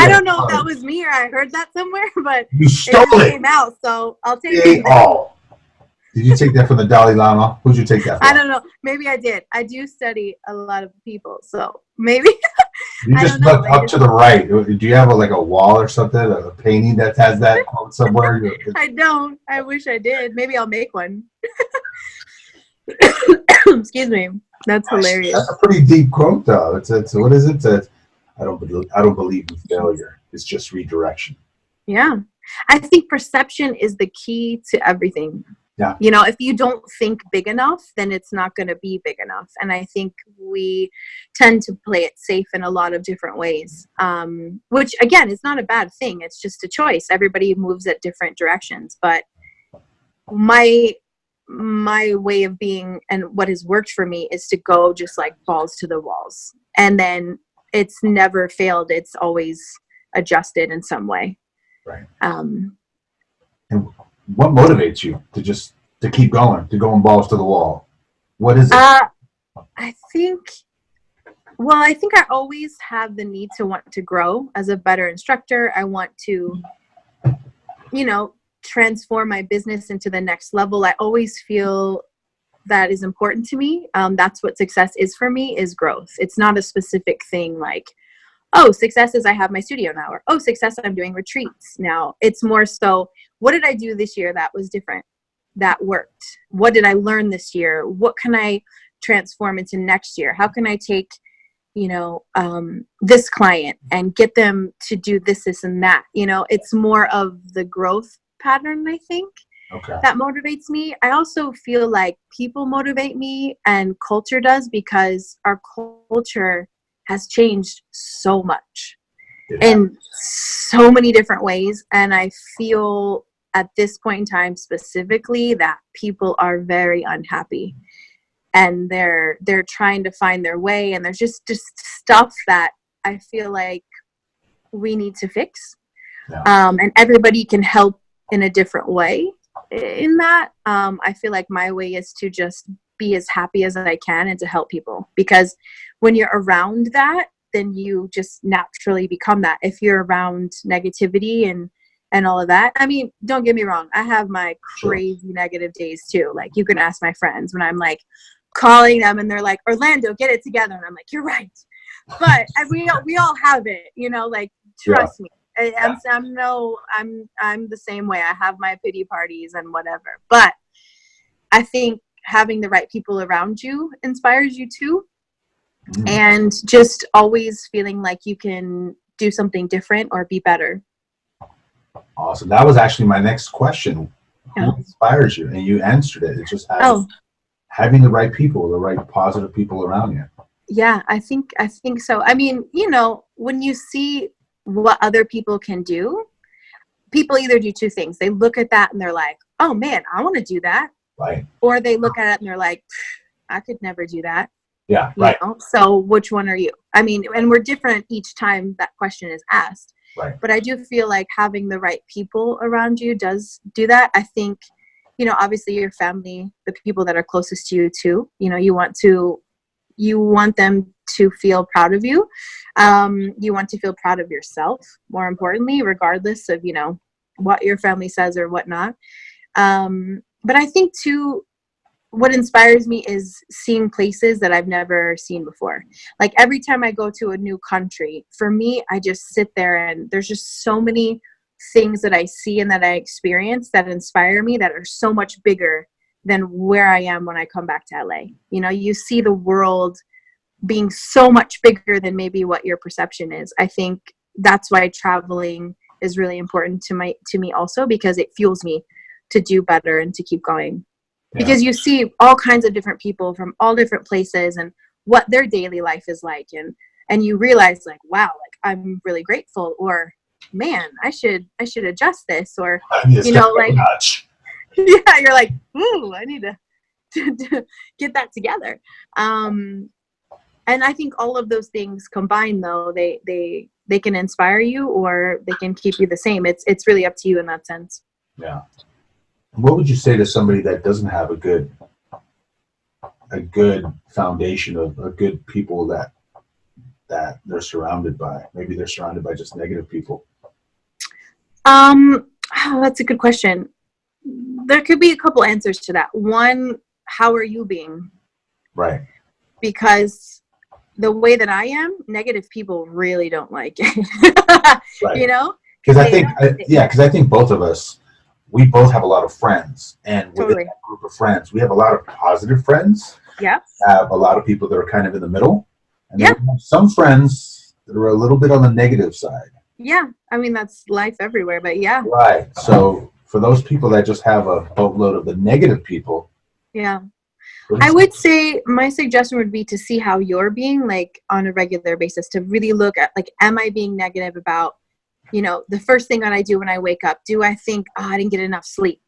don't know if that was me or I heard that somewhere, but you stole it. Came out, so I'll take it. Did you take that from the Dalai Lama? Who'd you take that from? I don't know. Maybe I did. I do study a lot of people, so maybe. You just look up to the right. Do you have a wall or something, a painting that has that quote somewhere? I don't. I wish I did. Maybe I'll make one. Excuse me. That's hilarious. That's a pretty deep quote, though. It's what is it? I don't believe in failure. It's just redirection. Yeah, I think perception is the key to everything. Yeah. If you don't think big enough, then it's not going to be big enough. And I think we tend to play it safe in a lot of different ways, which again is not a bad thing. It's just a choice. Everybody moves at different directions. But my way of being and what has worked for me is to go just like balls to the walls. And then it's never failed. It's always adjusted in some way. Right. And what motivates you to keep going, to going balls to the wall? What is it? I think I always have the need to want to grow as a better instructor. I want to, transform my business into the next level. I always feel that is important to me. That's what success is for me, is growth. It's not a specific thing like, oh, success is I have my studio now, or oh, success I'm doing retreats now. It's more so, what did I do this year that was different, that worked? What did I learn this year? What can I transform into next year? How can I take, this client and get them to do this, and that? It's more of the growth pattern, I think. Okay. That motivates me. I also feel like people motivate me and culture does, because our culture has changed so much in so many different ways. And I feel at this point in time specifically that people are very unhappy and they're trying to find their way. And there's just stuff that I feel like we need to fix. Yeah. And everybody can help in a different way in that. I feel like my way is to just be as happy as I can and to help people, because when you're around that, then you just naturally become that. If you're around negativity and all of that, I mean, don't get me wrong, I have my crazy negative days too. Like, you can ask my friends when I'm like calling them and they're like, Orlando, get it together, and I'm like, you're right. But we all have it, like, trust me. I'm the same way. I have my pity parties and whatever. But I think having the right people around you inspires you too. And just always feeling like you can do something different or be better. Awesome. That was actually my next question. Who Yeah. inspires you? And you answered it. It's just having the right people, the right positive people around you. Yeah, I think so. I mean, you know, when you see what other people can do, people either do two things. They look at that and they're like, oh man, I want to do that. Right. Or they look at it and they're like, I could never do that. Yeah. You right. know? So which one are you? I mean, and we're different each time that question is asked. Right. But I do feel like having the right people around you does do that. I think, you know, obviously your family, the people that are closest to you too, you know, you want them to feel proud of you. You want to feel proud of yourself, more importantly, regardless of, you know, what your family says or whatnot. But I think too, what inspires me is seeing places that I've never seen before. Like every time I go to a new country, for me, I just sit there and there's just so many things that I see and that I experience that inspire me that are so much bigger than where I am when I come back to LA. You know, you see the world being so much bigger than maybe what your perception is. I think that's why traveling is really important to me also, because it fuels me to do better and to keep going. Yeah. Because you see all kinds of different people from all different places and what their daily life is like, and you realize like, wow, like I'm really grateful, or man, I should adjust this, or you know, like yeah, you're like, ooh, I need to get that together. And I think all of those things combined, though, they can inspire you or they can keep you the same. It's really up to you in that sense. Yeah. What would you say to somebody that doesn't have a good foundation of good people that they're surrounded by? Maybe they're surrounded by just negative people. Oh, that's a good question. There could be a couple answers to that. One, how are you being? Right. Because the way that I am, negative people really don't like it. Right. You know? Because I think both of us, we both have a lot of friends, and within that group of friends, we have a lot of positive friends. Yeah. Have a lot of people that are kind of in the middle, and then we have some friends that are a little bit on the negative side. Yeah, I mean that's life everywhere, but yeah. Right. So for those people that just have a boatload of the negative people. Yeah. I would say my suggestion would be to see how you're being, like on a regular basis, to really look at like, am I being negative about, you know, the first thing that I do when I wake up? Do I think, oh, I didn't get enough sleep,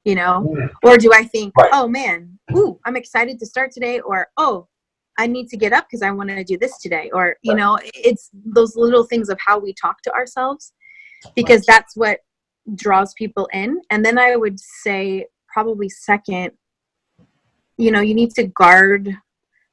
you know? Or do I think, oh man, ooh, I'm excited to start today, or oh, I need to get up because I want to do this today, or you know, it's those little things of how we talk to ourselves, because that's what draws people in. And then I would say probably second, you know, you need to guard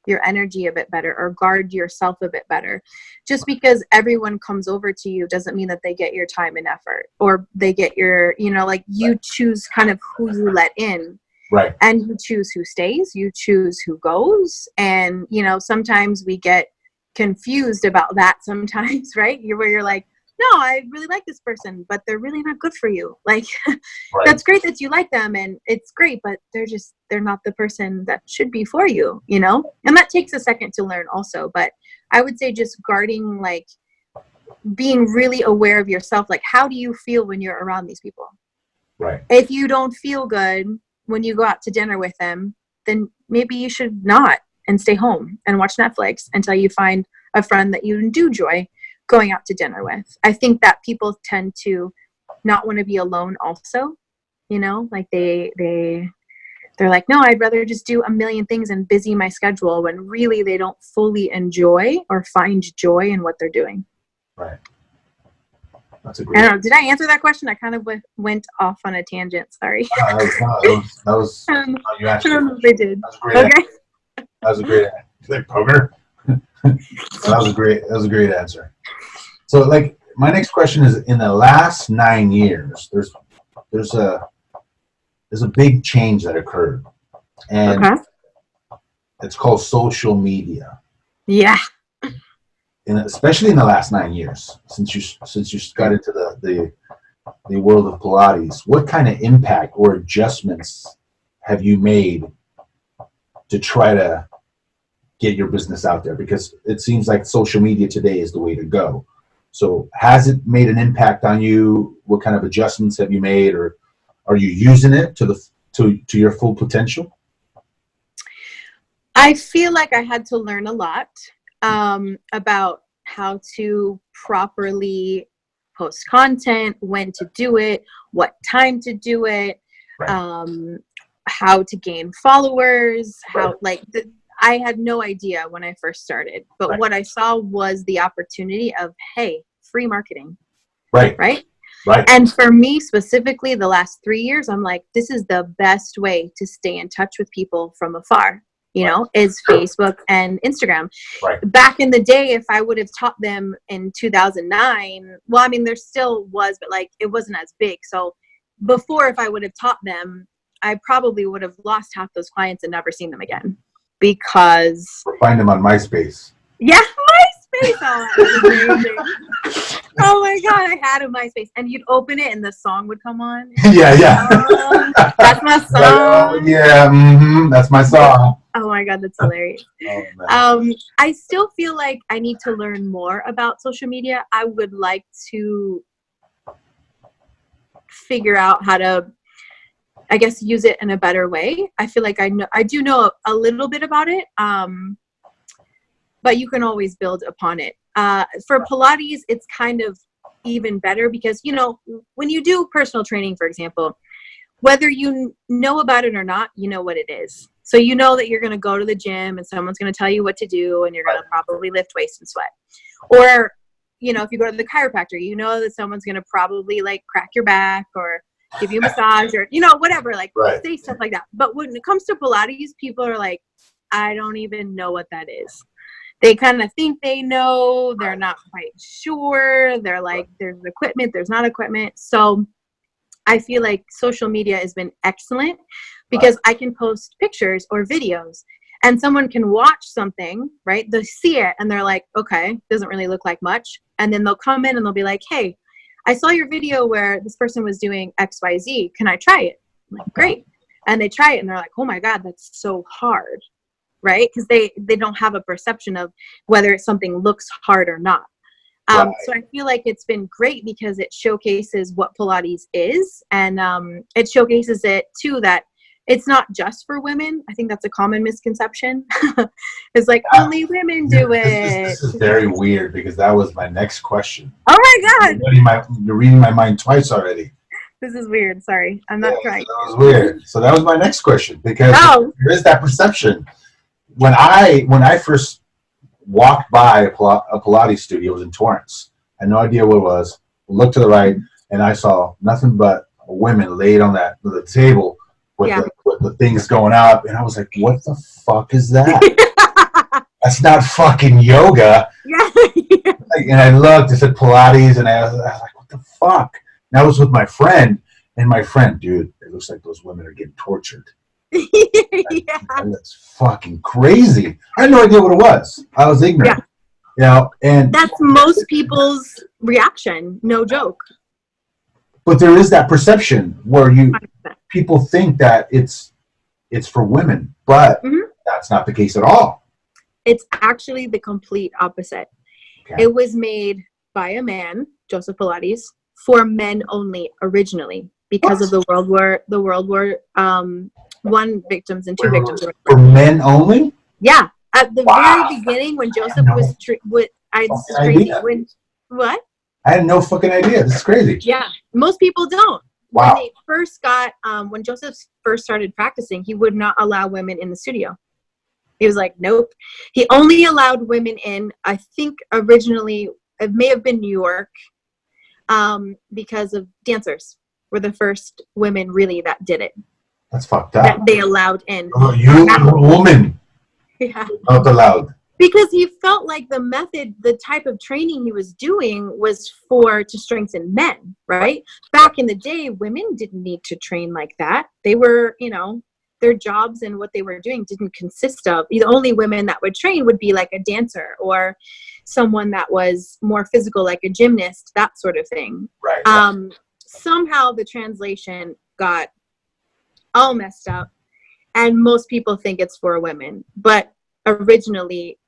your energy a bit better, or guard yourself a bit better. Just because everyone comes over to you doesn't mean that they get your time and effort, or they get your, you know, like you choose kind of who you let in. Right. And you choose who stays, you choose who goes. And, you know, sometimes we get confused about that sometimes, right? Where you're like, no, I really like this person, but they're really not good for you. Like, that's great that you like them and it's great, but they're not the person that should be for you, you know? And that takes a second to learn also. But I would say just guarding, like being really aware of yourself. Like, how do you feel when you're around these people? Right. If you don't feel good when you go out to dinner with them, then maybe you should not, and stay home and watch Netflix until you find a friend that you do enjoy going out to dinner with. I think that people tend to not want to be alone also, you know, like they're like, no, I'd rather just do a million things and busy my schedule, when really they don't fully enjoy or find joy in what they're doing. Right. That's a great. I don't know. Did I answer that question? I kind of went off on a tangent. Sorry. That was you actually. I don't know if I did. That was great. Okay. That was a great. Like poker. That was a great answer. So, like, my next question is: in the last 9 years, there's a big change that occurred, and it's called social media. Yeah. And especially in the last 9 years, since you got into the world of Pilates, what kind of impact or adjustments have you made to try to get your business out there? Because it seems like social media today is the way to go. So has it made an impact on you? What kind of adjustments have you made, or are you using it to your full potential? I feel like I had to learn a lot about how to properly post content, when to do it, what time to do it, Right. how to gain followers, Right. I had no idea when I first started, but Right. what I saw was the opportunity of, hey, free marketing, Right. right? Right. And for me specifically, the last 3 years, I'm like, this is the best way to stay in touch with people from afar, Right. is Facebook and Instagram. Right. Back in the day, if I would have taught them in 2009, well, I mean, there still was, but like, it wasn't as big. So before, if I would have taught them, I probably would have lost half those clients and never seen them again, because Find them on MySpace. yeah, MySpace. Oh, that was amazing. Oh my God, I had a MySpace, and you'd open it and the song would come on. Yeah, yeah. Oh, that's my song. Like, oh, yeah, that's my song. Oh my God, that's hilarious. Oh, man. I still feel like I need to learn more about social media. I would like to figure out how to, I guess, use it in a better way. I feel like I do know a little bit about it, but you can always build upon it. For Pilates, it's kind of even better because, when you do personal training, for example, whether you know about it or not, you know what it is. So you know that you're going to go to the gym and someone's going to tell you what to do, and you're going to probably lift weights and sweat. Or, if you go to the chiropractor, you know that someone's going to probably like crack your back or give you a massage or, whatever, like say stuff like that. But when it comes to Pilates, people are like, I don't even know what that is. They kind of think they know, they're not quite sure. They're like, there's equipment, there's not equipment. So I feel like social media has been excellent because I can post pictures or videos and someone can watch something, right? They see it and they're like, okay, doesn't really look like much. And then they'll come in and they'll be like, hey, I saw your video where this person was doing XYZ. Can I try it? I'm like, great. And they try it and they're like, oh my God, that's so hard, right? Because they don't have a perception of whether something looks hard or not. So I feel like it's been great because it showcases what Pilates is, and it showcases it too that it's not just for women. I think that's a common misconception. It's like only women do it. This is very weird because that was my next question. Oh my God! You're reading my mind twice already. This is weird. Sorry, I'm not trying. That was weird. So that was my next question because there is that perception. When I first walked by a Pilates studio, it was in Torrance. I had no idea what it was. Looked to the right, and I saw nothing but women laid on the table with the things going up, and I was like, "What the fuck is that? That's not fucking yoga." Yeah. And I looked. It said Pilates, and I was like, "What the fuck?" And I was with my friend, and my friend, dude, it looks like those women are getting tortured. Yeah. That's fucking crazy. I had no idea what it was. I was ignorant. Yeah. And that's most people's reaction. No joke. But there is that perception where people think that it's for women, but that's not the case at all. It's actually the complete opposite. Okay. It was made by a man, Joseph Pilates, for men only originally because of the World War I victims and two victims. For men only? Yeah. At the very beginning when Joseph was this is crazy. What? I had no fucking idea. This is crazy. Yeah. Most people don't. Wow. When they first when Joseph first started practicing, he would not allow women in the studio. He was like, nope. He only allowed women in, I think originally, it may have been New York, because of dancers were the first women really that did it. That's fucked up. That they allowed in. Oh, you're a woman. Yeah. Not allowed. Because he felt like the type of training he was doing was to strengthen men, right? Back in the day, women didn't need to train like that. They were, their jobs and what they were doing didn't consist of. The only women that would train would be like a dancer or someone that was more physical, like a gymnast, that sort of thing. Right. Somehow the translation got all messed up, and most people think it's for women, but originally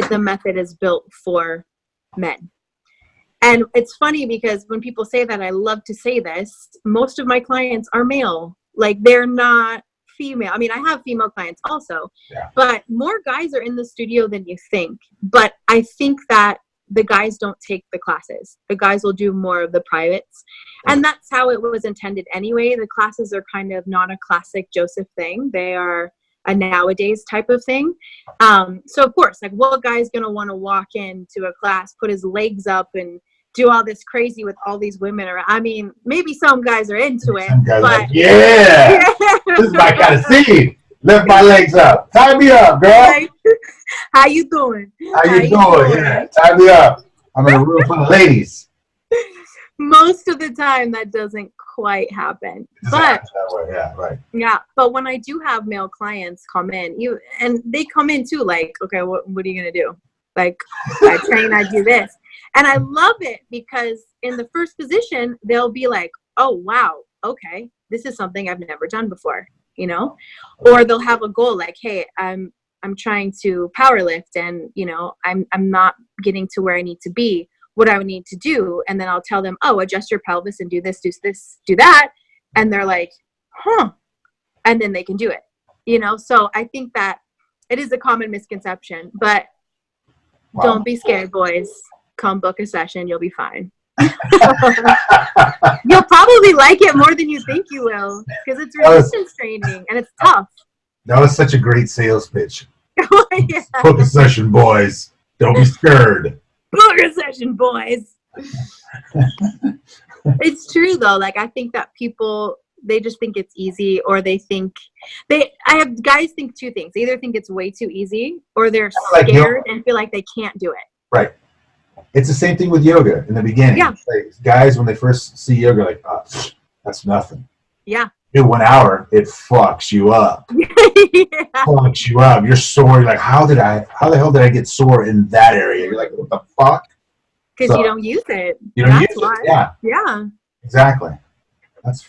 the method is built for men. And it's funny because when people say that, I love to say this, most of my clients are male. Like, they're not female. I mean, I have female clients also, but more guys are in the studio than you think. But I think that the guys don't take the classes. The guys will do more of the privates. And that's how it was intended anyway. The classes are kind of not a classic Joseph thing. They are a nowadays type of thing. So of course, like, what guy's going to want to walk into a class, put his legs up and do all this crazy with all these women around? I mean, maybe some guys are into it, Guys but like, yeah, this is my kind of scene. Lift my legs up. Tie me up, girl. Like, how you doing? How you doing? Yeah, tie me up. I'm in a room full of ladies. Most of the time that doesn't quite happen. But yeah, right. Yeah, but when I do have male clients come in, and they come in too, like, okay, what are you gonna do? Like, I train, I do this. And I love it because in the first position, they'll be like, oh wow, okay, this is something I've never done before, you know? Or they'll have a goal like, hey, I'm trying to power lift, and you know, I'm not getting to where I need to be. What I would need to do, and then I'll tell them, oh, adjust your pelvis and do this, do that, and they're like, huh, and then they can do it, you know? So I think that it is a common misconception, but don't be scared, boys. Come book a session, you'll be fine. You'll probably like it more than you think you will, because it's resistance training and it's tough. That was such a great sales pitch. Yeah. Book a session, boys. Don't be scared. Book a session, boys. It's true though. Like, I think that people, they just think it's easy, or they think I have guys think two things. They either think it's way too easy, or they're scared and feel like they can't do it. Right. It's the same thing with yoga in the beginning. Yeah. Like, guys, when they first see yoga, like, oh, that's nothing. Yeah. In 1 hour, it fucks you up. Fucks you up. You're sore. You're like, how the hell did I get sore in that area? You're like, what the fuck? Because you don't use it. You don't use it. Yeah. Yeah. Exactly. That's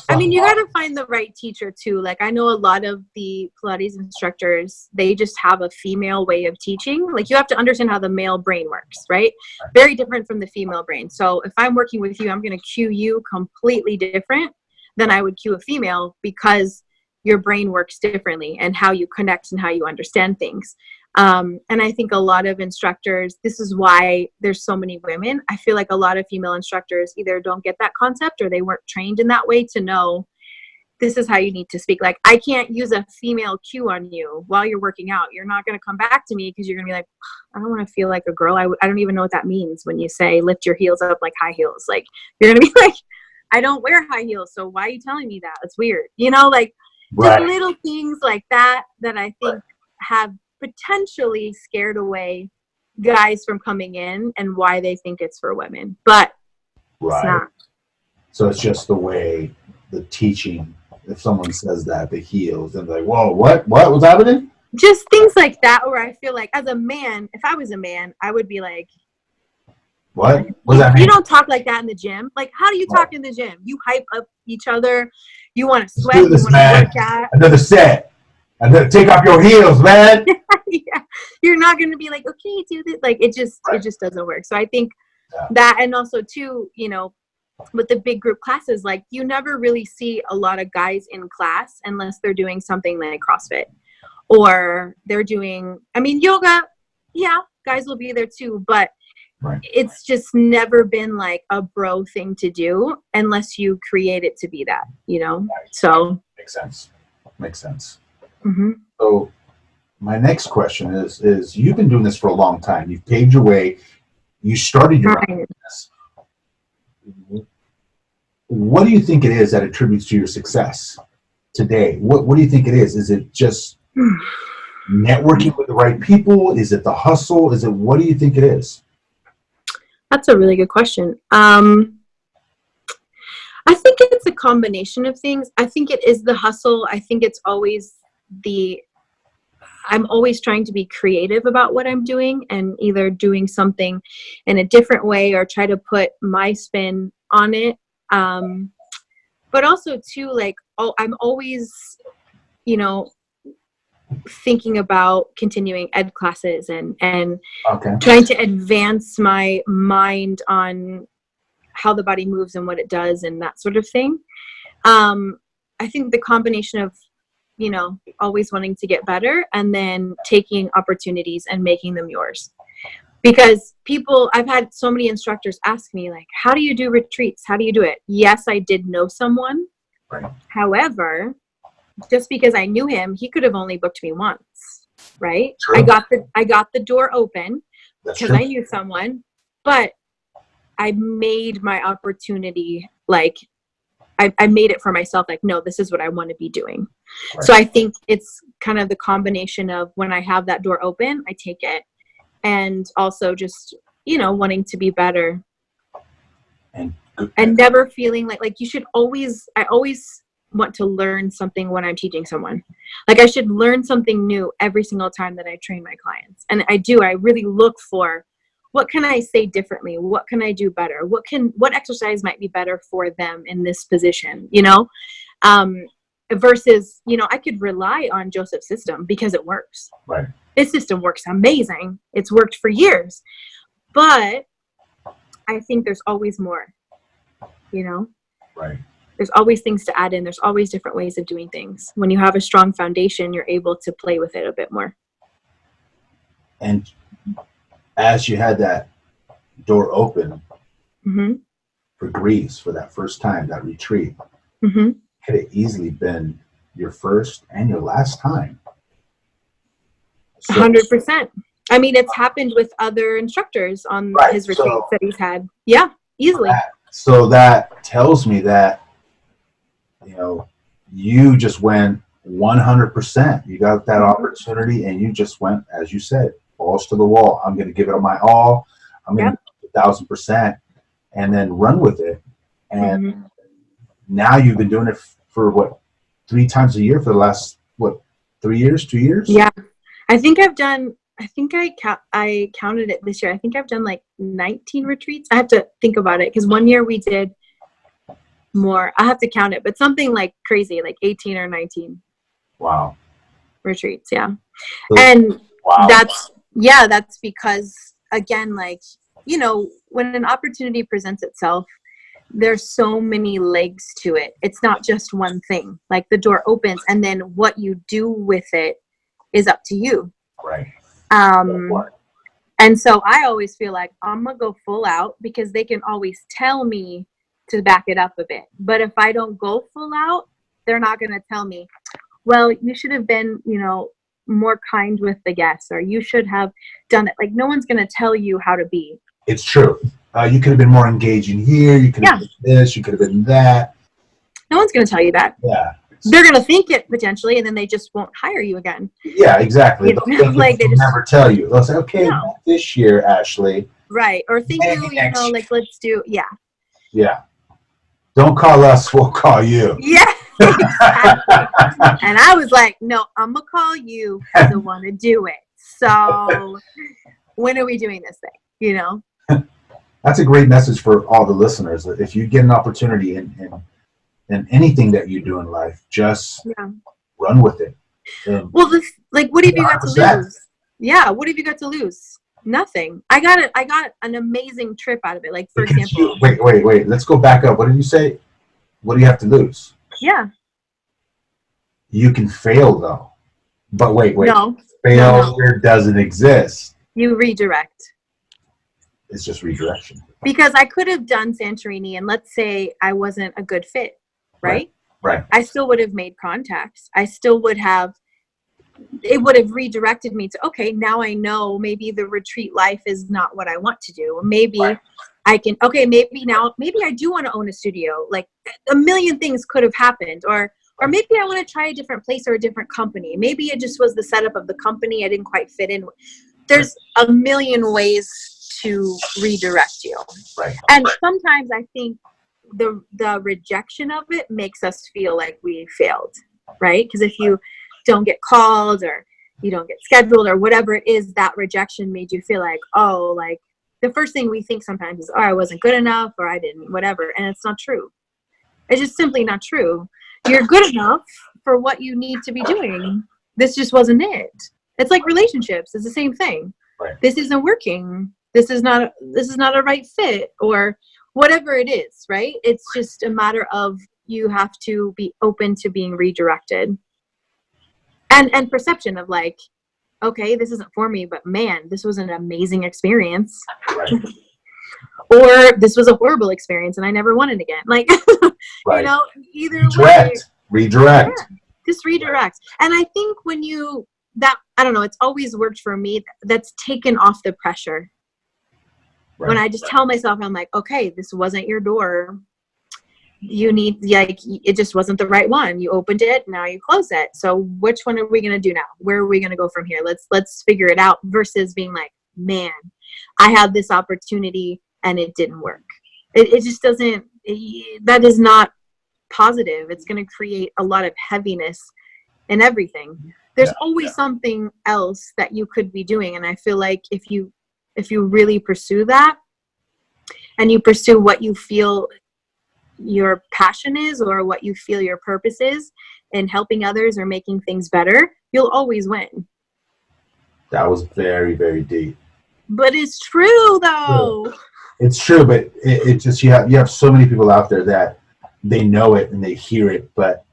I mean, you got to find the right teacher too. Like, I know a lot of the Pilates instructors, they just have a female way of teaching. Like, you have to understand how the male brain works, right? Very different from the female brain. So if I'm working with you, I'm going to cue you completely different than I would cue a female, because your brain works differently and how you connect and how you understand things. And I think a lot of instructors, this is why there's so many women. I feel like a lot of female instructors either don't get that concept, or they weren't trained in that way to know this is how you need to speak. Like, I can't use a female cue on you while you're working out. You're not going to come back to me because you're going to be like, I don't want to feel like a girl. I don't even know what that means when you say lift your heels up like high heels. Like, you're going to be like, I don't wear high heels, so why are you telling me that? It's weird. You know, like, just little things like that I think have potentially scared away guys from coming in, and why they think it's for women, but it's not. So it's just the way the teaching, if someone says that, the heels, and like, whoa, what was happening? Just things like that, where I feel like as a man, if I was a man, I would be like, what does that mean? You don't talk like that in the gym. Like, how do you talk in the gym? You hype up each other. You want to sweat. You want to work out. Another set. Take off your heels, man. Yeah. You're not going to be like, okay, do this. Like, it just doesn't work. So I think that, and also too, you know, with the big group classes, like, you never really see a lot of guys in class unless they're doing something like CrossFit, or they're doing, I mean, yoga. Yeah, guys will be there too, but it's just never been like a bro thing to do unless you create it to be that, you know? So makes sense. Mm-hmm. So my next question is you've been doing this for a long time. You've paved your way. You started your own business. What do you think it is that attributes to your success today? What do you think it is? Is it just networking with the right people? Is it the hustle? What do you think it is? That's a really good question. I think it's a combination of things. I think it is the hustle. I think it's always I'm always trying to be creative about what I'm doing, and either doing something in a different way or try to put my spin on it. But also too, like, I'm always, you know, thinking about continuing ed classes and Okay. trying to advance my mind on how the body moves and what it does and that sort of thing. I think the combination of, you know, always wanting to get better and then taking opportunities and making them yours. Because I've had so many instructors ask me, like, how do you do retreats? How do you do it? Yes, I did know someone. Right. However, just because I knew him, he could have only booked me once, right? True. I got the door open because I knew someone, but I made my opportunity, like, I made it for myself, like, no, this is what I want to be doing. Right. So I think it's kind of the combination of when I have that door open, I take it, and also just, you know, wanting to be better and never feeling like you should always, I always want to learn something when I'm teaching someone. Like, I should learn something new every single time that I train my clients. And I really look for, what can I say differently? What can I do better? What exercise might be better for them in this position, you know? Versus, you know, I could rely on Joseph's system because it works. Right. His system works amazing. It's worked for years. But I think there's always more, you know? Right. There's always things to add in. There's always different ways of doing things. When you have a strong foundation, you're able to play with it a bit more. And as you had that door open for Greece for that first time, that retreat, could have easily been your first and your last time. So, 100%. I mean, it's happened with other instructors on his retreats that he's had. Yeah, easily. So that tells me that, you know, you just went 100%. You got that opportunity and you just went, as you said, balls to the wall. I'm going to give it my all. I'm going to 1,000% and then run with it. And now you've been doing it for what, 3 times a year for the last, what, 3 years, 2 years? Yeah. I think I counted it this year. I think I've done like 19 retreats. I have to think about it because one year we did more. I have to count it, but something like crazy, like 18 or 19. Wow. Retreats. Yeah. And that's because, again, like, you know, when an opportunity presents itself, there's so many legs to it. It's not just one thing. Like, the door opens and then what you do with it is up to you. Right. And so I always feel like I'm going to go full out because they can always tell me to back it up a bit. But if I don't go full out, they're not going to tell me, well, you should have been, you know, more kind with the guests, or you should have done it. Like, no one's going to tell you how to be. It's true. You could have been more engaging here. You could have been this. You could have been that. No one's going to tell you that. Yeah. They're going to think it potentially, and then they just won't hire you again. Yeah, exactly. Like, they just never tell you. They'll say, okay, this year, Ashley. Right. Or think you know, like, let's do, Yeah. Don't call us, we'll call you. Yeah. Exactly. And I was like, no, I'm going to call you because I want to do it. So when are we doing this thing? You know? That's a great message for all the listeners. If you get an opportunity in anything that you do in life, just run with it. Well, like, what have you got to lose? Yeah, what have you got to lose? Nothing. I got an amazing trip out of it. Like, for example. Wait. Let's go back up. What did you say? What do you have to lose? Yeah. You can fail, though. But wait. No. Failure doesn't exist. You redirect. It's just redirection. Because I could have done Santorini, and let's say I wasn't a good fit, right? Right. I still would have made contacts. I still would have, it would have redirected me to, okay, now I know maybe the retreat life is not what I want to do. Maybe I can, maybe I do want to own a studio. Like, a million things could have happened. Or maybe I want to try a different place or a different company. Maybe it just was the setup of the company I didn't quite fit in. There's a million ways to redirect you. Right. And sometimes I think the rejection of it makes us feel like we failed, right? Because if you don't get called or you don't get scheduled or whatever it is, that rejection made you feel like, oh, like, the first thing we think sometimes is, oh, I wasn't good enough or I didn't, whatever. And it's not true. It's just simply not true. You're good enough for what you need to be doing. this just wasn't it. It's like relationships. It's the same thing. Right. This isn't working. This is not a right fit, or whatever it is, right? It's just a matter of you have to be open to being redirected. And perception of like, okay, this isn't for me, but man, this was an amazing experience. Right. Or this was a horrible experience and I never want it again. Like, Right. you know, either way. Redirect. Yeah, just redirect. And I think when I don't know, it's always worked for me. That's taken off the pressure. Right. When I just tell myself, I'm like, okay, this wasn't your door. You need, like, it just wasn't the right one. You opened it, now you close it. So which one are we going to do now? Where are we going to go from here? Let's figure it out, versus being like, man, I had this opportunity and it didn't work. It just doesn't, that is not positive. It's going to create a lot of heaviness in everything. There's always something else that you could be doing. And I feel like if you really pursue that, and you pursue what you feel your passion is, or what you feel your purpose is in helping others or making things better, you'll always win. That was very, very deep. But it's true though. It's true, but it just, you have so many people out there that they know it and they hear it, but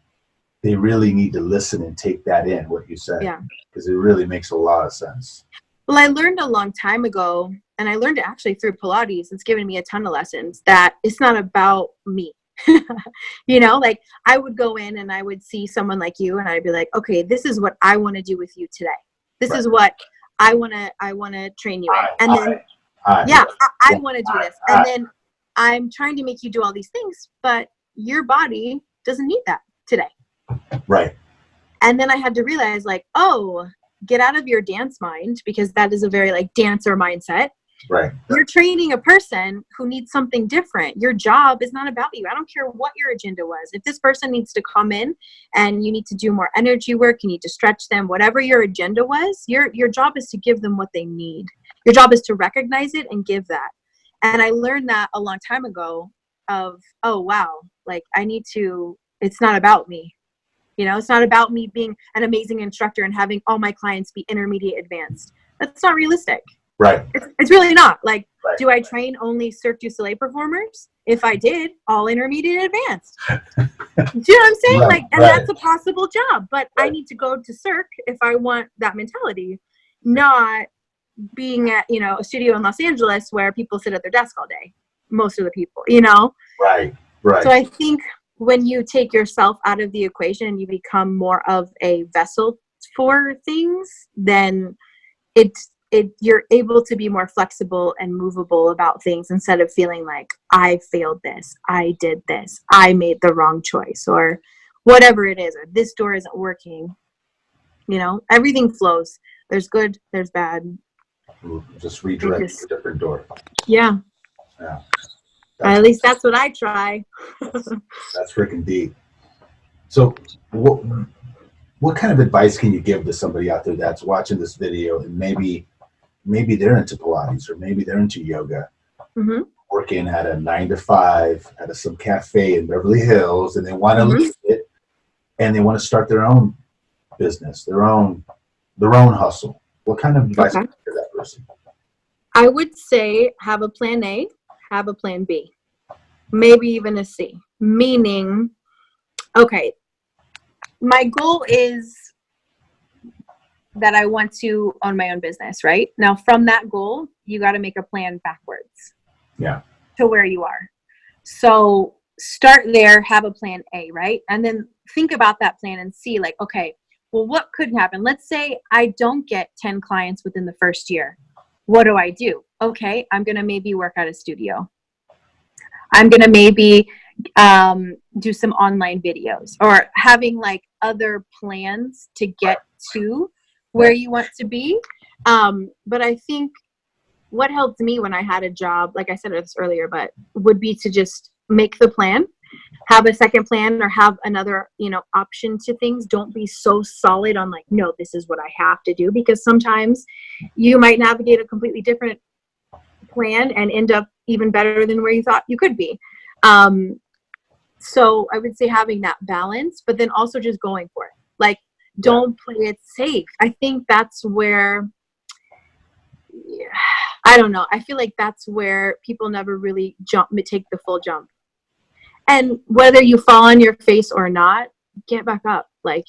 they really need to listen and take that in, what you said. Yeah. Because it really makes a lot of sense. Well, I learned a long time ago, and I learned it actually through Pilates. It's given me a ton of lessons, that it's not about me. You know, like I would go in and I would see someone like you and I'd be like, okay, this is what I want to do with you today. This is what I want to train you in. And then, I want to do this. And then I'm trying to make you do all these things, but your body doesn't need that today. Right. And then I had to realize, like, oh, get out of your dance mind, because that is a very like dancer mindset. Right. You're training a person who needs something different. Your job is not about you. I don't care what your agenda was. If this person needs to come in and you need to do more energy work, you need to stretch them, whatever your agenda was, your job is to give them what they need. Your job is to recognize it and give that. And I learned that a long time ago of, oh, wow, like it's not about me. You know, it's not about me being an amazing instructor and having all my clients be intermediate advanced. That's not realistic. Right. It's really not. Like, do I train only Cirque du Soleil performers? If I did, all intermediate advanced. Do you know what I'm saying? Like, and that's a possible job. But I need to go to Cirque if I want that mentality, not being at, you know, a studio in Los Angeles where people sit at their desk all day. Most of the people, you know? Right. Right. So I think when you take yourself out of the equation and you become more of a vessel for things, then you're able to be more flexible and movable about things, instead of feeling like, I failed this, I did this, I made the wrong choice, or whatever it is, or this door isn't working. You know, everything flows. There's good, there's bad. Just redirect to a different door. Yeah. Yeah. At least that's what I try. That's freaking deep. So what kind of advice can you give to somebody out there that's watching this video and maybe they're into Pilates, or maybe they're into yoga, working at a 9-to-5 at some cafe in Beverly Hills, and they want to leave it and they want to start their own business, their own hustle? What kind of advice can you give that person? I would say have a plan A, have a plan B, maybe even a C. Meaning, okay, my goal is that I want to own my own business, right? Now, from that goal, you got to make a plan backwards. Yeah. To where you are. So start there, have a plan A, right? And then think about that plan and see, like, okay, well, what could happen? Let's say I don't get 10 clients within the first year. What do I do? Okay, I'm going to maybe work at a studio. I'm going to maybe do some online videos, or having like other plans to get to where you want to be. But I think what helped me when I had a job, like I said this earlier, but would be to just make the plan, have a second plan, or have another, you know, option to things. Don't be so solid on like, no, this is what I have to do, because sometimes you might navigate a completely different plan and end up even better than where you thought you could be. So I would say having that balance, but then also just going for it. Like, Don't play it safe. I think that's where, I don't know. I feel like that's where people never really take the full jump. And whether you fall on your face or not, get back up. Like,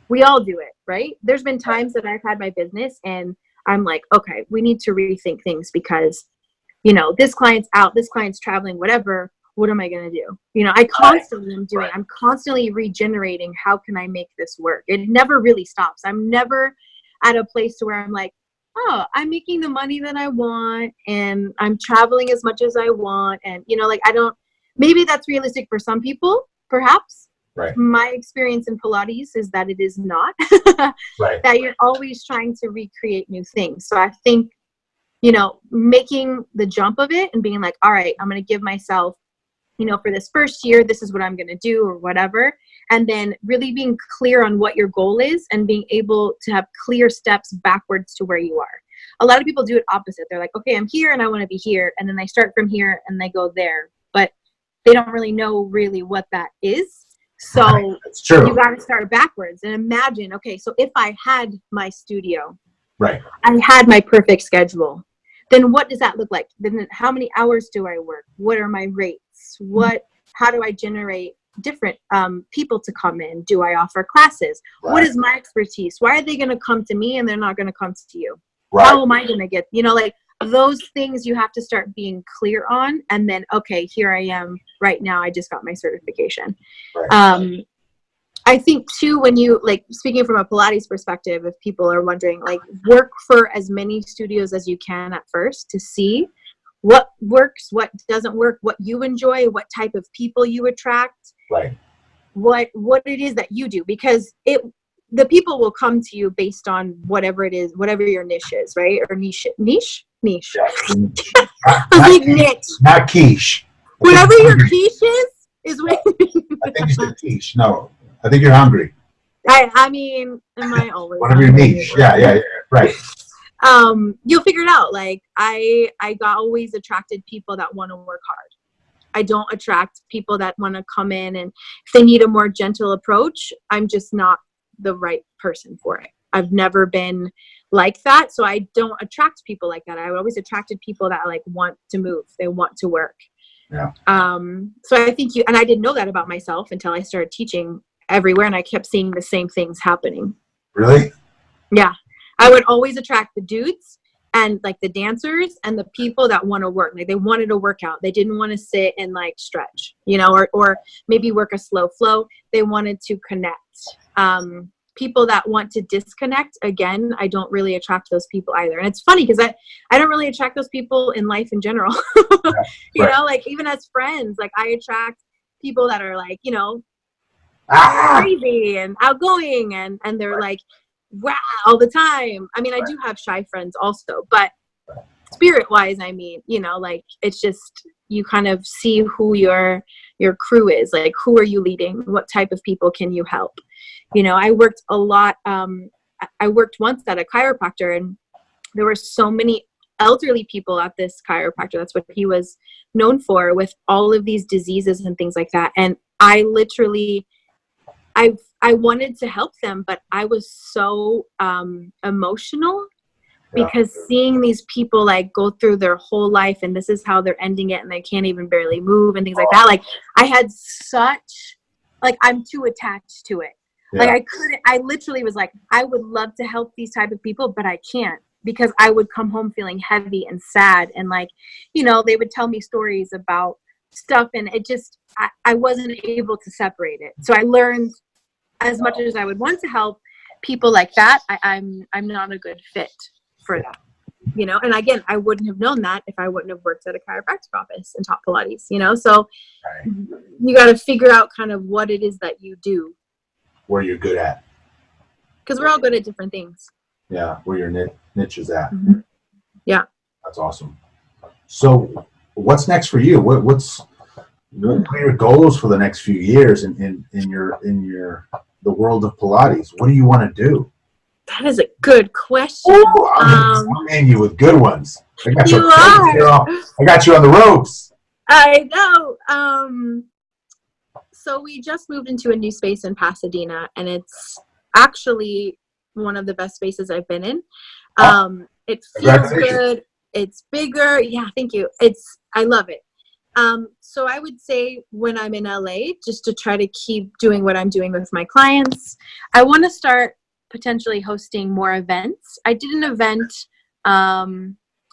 we all do it, right? There's been times that I've had my business and I'm like, okay, we need to rethink things because, you know, this client's out, this client's traveling, whatever. What am I going to do? You know, I constantly am doing, I'm constantly regenerating. How can I make this work? It never really stops. I'm never at a place to where I'm like, oh, I'm making the money that I want and I'm traveling as much as I want. And, you know, like, maybe that's realistic for some people, perhaps. Right. My experience in Pilates is that it is not. Right. That you're always trying to recreate new things. So I think, you know, making the jump of it and being like, all right, I'm going to give myself, you know, for this first year, this is what I'm going to do or whatever. And then really being clear on what your goal is and being able to have clear steps backwards to where you are. A lot of people do it opposite. They're like, okay, I'm here and I want to be here. And then they start from here and they go there. But they don't really know really what that is. So That's true. You got to start backwards and imagine, okay, so if I had my studio, right, I had my perfect schedule, then what does that look like? Then how many hours do I work? What are my rates? How do I generate different people to come in? Do I offer classes? Right. What is my expertise? Why are they going to come to me and they're not going to come to you? Right. How am I going to get, you know, like those things you have to start being clear on. And then, okay, here I am right now. I just got my certification. Right. I think too, when you, like, speaking from a Pilates perspective, if people are wondering, like, work for as many studios as you can at first to see what works, what doesn't work, what you enjoy, what type of people you attract, right, what it is that you do, because the people will come to you based on whatever it is, whatever your niche is, right? Or niche. Yeah. Like niche. Not quiche. Whatever your quiche is what. I think you said quiche. No, I think you're hungry. I mean, am I always? Whatever your niche. Yeah, right. You'll figure it out. Like I got always attracted people that want to work hard. I don't attract people that want to come in and if they need a more gentle approach, I'm just not the right person for it. I've never been like that. So I don't attract people like that. I always attracted people that like want to move. They want to work. Yeah. So I think and I didn't know that about myself until I started teaching everywhere and I kept seeing the same things happening. Really? Yeah. I would always attract the dudes and like the dancers and the people that want to work. Like they wanted to work out. They didn't want to sit and like stretch, you know, or maybe work a slow flow. They wanted to connect. People that want to disconnect, again, I don't really attract those people either. And it's funny because I don't really attract those people in life in general. You know, like even as friends, like I attract people that are like, you know, crazy and outgoing and they're like, wow, all the time. I mean, I do have shy friends also, but spirit wise, I mean, you know, like it's just, you kind of see who your crew is, like, who are you leading? What type of people can you help? You know, I worked a lot. I worked once at a chiropractor and there were so many elderly people at this chiropractor. That's what he was known for, with all of these diseases and things like that. And I literally, I wanted to help them, but I was so emotional because seeing these people like go through their whole life and this is how they're ending it and they can't even barely move and things like that. Like I had such, like, I'm too attached to it. Yeah. Like I literally was like, I would love to help these type of people, but I can't, because I would come home feeling heavy and sad. And like, you know, they would tell me stories about stuff and it just, I wasn't able to separate it. So I learned, as much as I would want to help people like that, I'm not a good fit for that, you know? And again, I wouldn't have known that if I wouldn't have worked at a chiropractic office and taught Pilates, you know? So you got to figure out kind of what it is that you do. Where you're good at. Because we're all good at different things. Yeah, where your niche is at. Mm-hmm. Yeah. That's awesome. So what's next for you? What are your goals for the next few years in the world of Pilates? What do you want to do? That is a good question. Ooh, I'm hitting you with good ones. I got you on the ropes. I know. So we just moved into a new space in Pasadena, and actually one of the best spaces I've been in. It feels Congratulations. good. It's bigger. Yeah, thank you. I love it. So I would say when I'm in LA, just to try to keep doing what I'm doing with my clients, I want to start potentially hosting more events. I did an event, I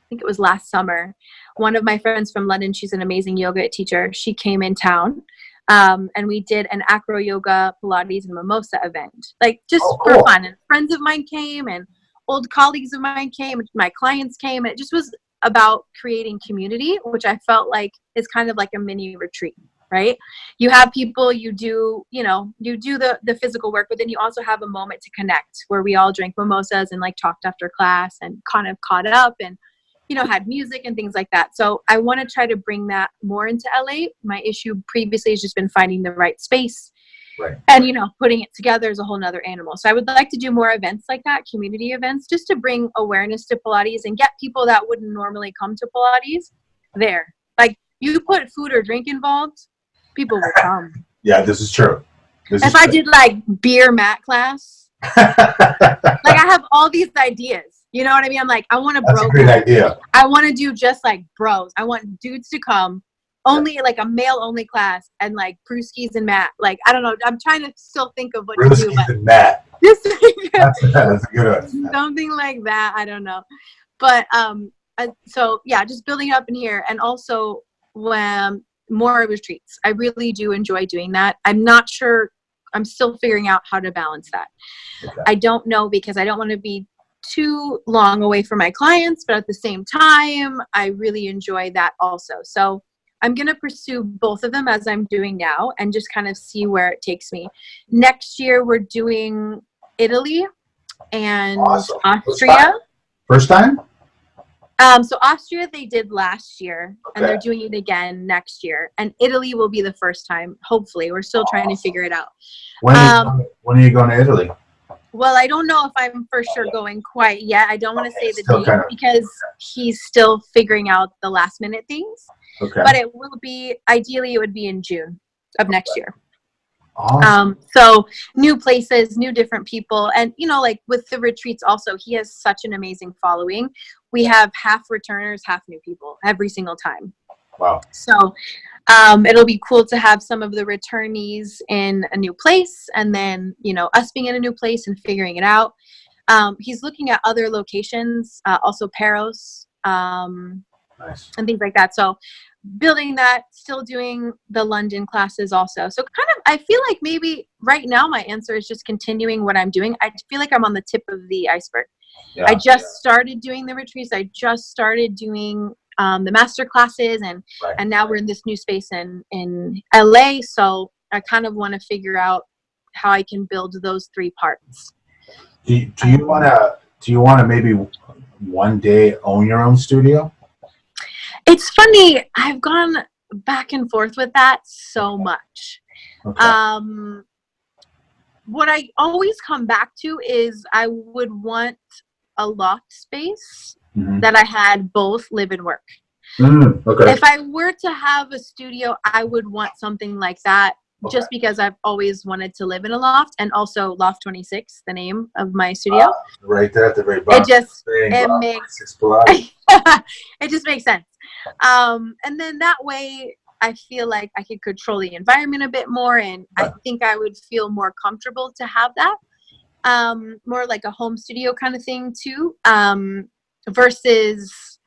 think it was last summer. One of my friends from London, she's an amazing yoga teacher. She came in town, and we did an acro yoga, Pilates, and mimosa event, like just for fun. And friends of mine came, and old colleagues of mine came, and my clients came, and it just was about creating community, which I felt like is kind of like a mini retreat, right? You have people, you do the physical work, but then you also have a moment to connect where we all drank mimosas and like talked after class and kind of caught up and, had music and things like that. So I want to try to bring that more into LA. My issue previously has just been finding the right space. Right. And, putting it together is a whole nother animal. So I would like to do more events like that, community events, just to bring awareness to Pilates and get people that wouldn't normally come to Pilates there. Like, you put food or drink involved, people will come. Yeah, this is true. If I did like beer mat class, like I have all these ideas. You know what I mean? I'm like, I want a bro. That's a great idea. I want to do just like bros. I want dudes to come. Only like a male only class and like brewskis and Matt. Like, I don't know. I'm trying to still think of what to do. Brewskis and Matt. That's a good one. Something like that. I don't know. But so yeah, just building up in here, and also when more retreats. I really do enjoy doing that. I'm not sure. I'm still figuring out how to balance that. Okay. I don't know, because I don't want to be too long away from my clients, but at the same time, I really enjoy that also. So I'm going to pursue both of them as I'm doing now and just kind of see where it takes me. Next year, we're doing Italy and awesome. Austria. First time? So Austria, they did last year, and they're doing it again next year. And Italy will be the first time, hopefully. We're still trying to figure it out. When are you going to Italy? Well, I don't know if I'm for sure going quite yet. I don't want to say the date because he's still figuring out the last minute things. Okay. But it will be, ideally, it would be in June of next year. Awesome. So new places, new different people. And, like with the retreats also, he has such an amazing following. We have half returners, half new people every single time. Wow. So it'll be cool to have some of the returnees in a new place, and then, us being in a new place and figuring it out. He's looking at other locations, also Paros, nice. And things like that. So building that, still doing the London classes also. So kind of, I feel like maybe right now my answer is just continuing what I'm doing. I feel like I'm on the tip of the iceberg. Yeah, I just started doing the retreats. I just started doing the master classes, and now we're in this new space in LA. So I kind of want to figure out how I can build those three parts. Do you want to maybe one day own your own studio? It's funny. I've gone back and forth with that so much. Okay. What I always come back to is I would want a loft space that I had both live and work. Okay. If I were to have a studio, I would want something like that, just because I've always wanted to live in a loft, and also Loft 26, the name of my studio. Right there at the very bottom. It just makes sense. And then that way, I feel like I could control the environment a bit more, and I think I would feel more comfortable to have that. More like a home studio kind of thing too, versus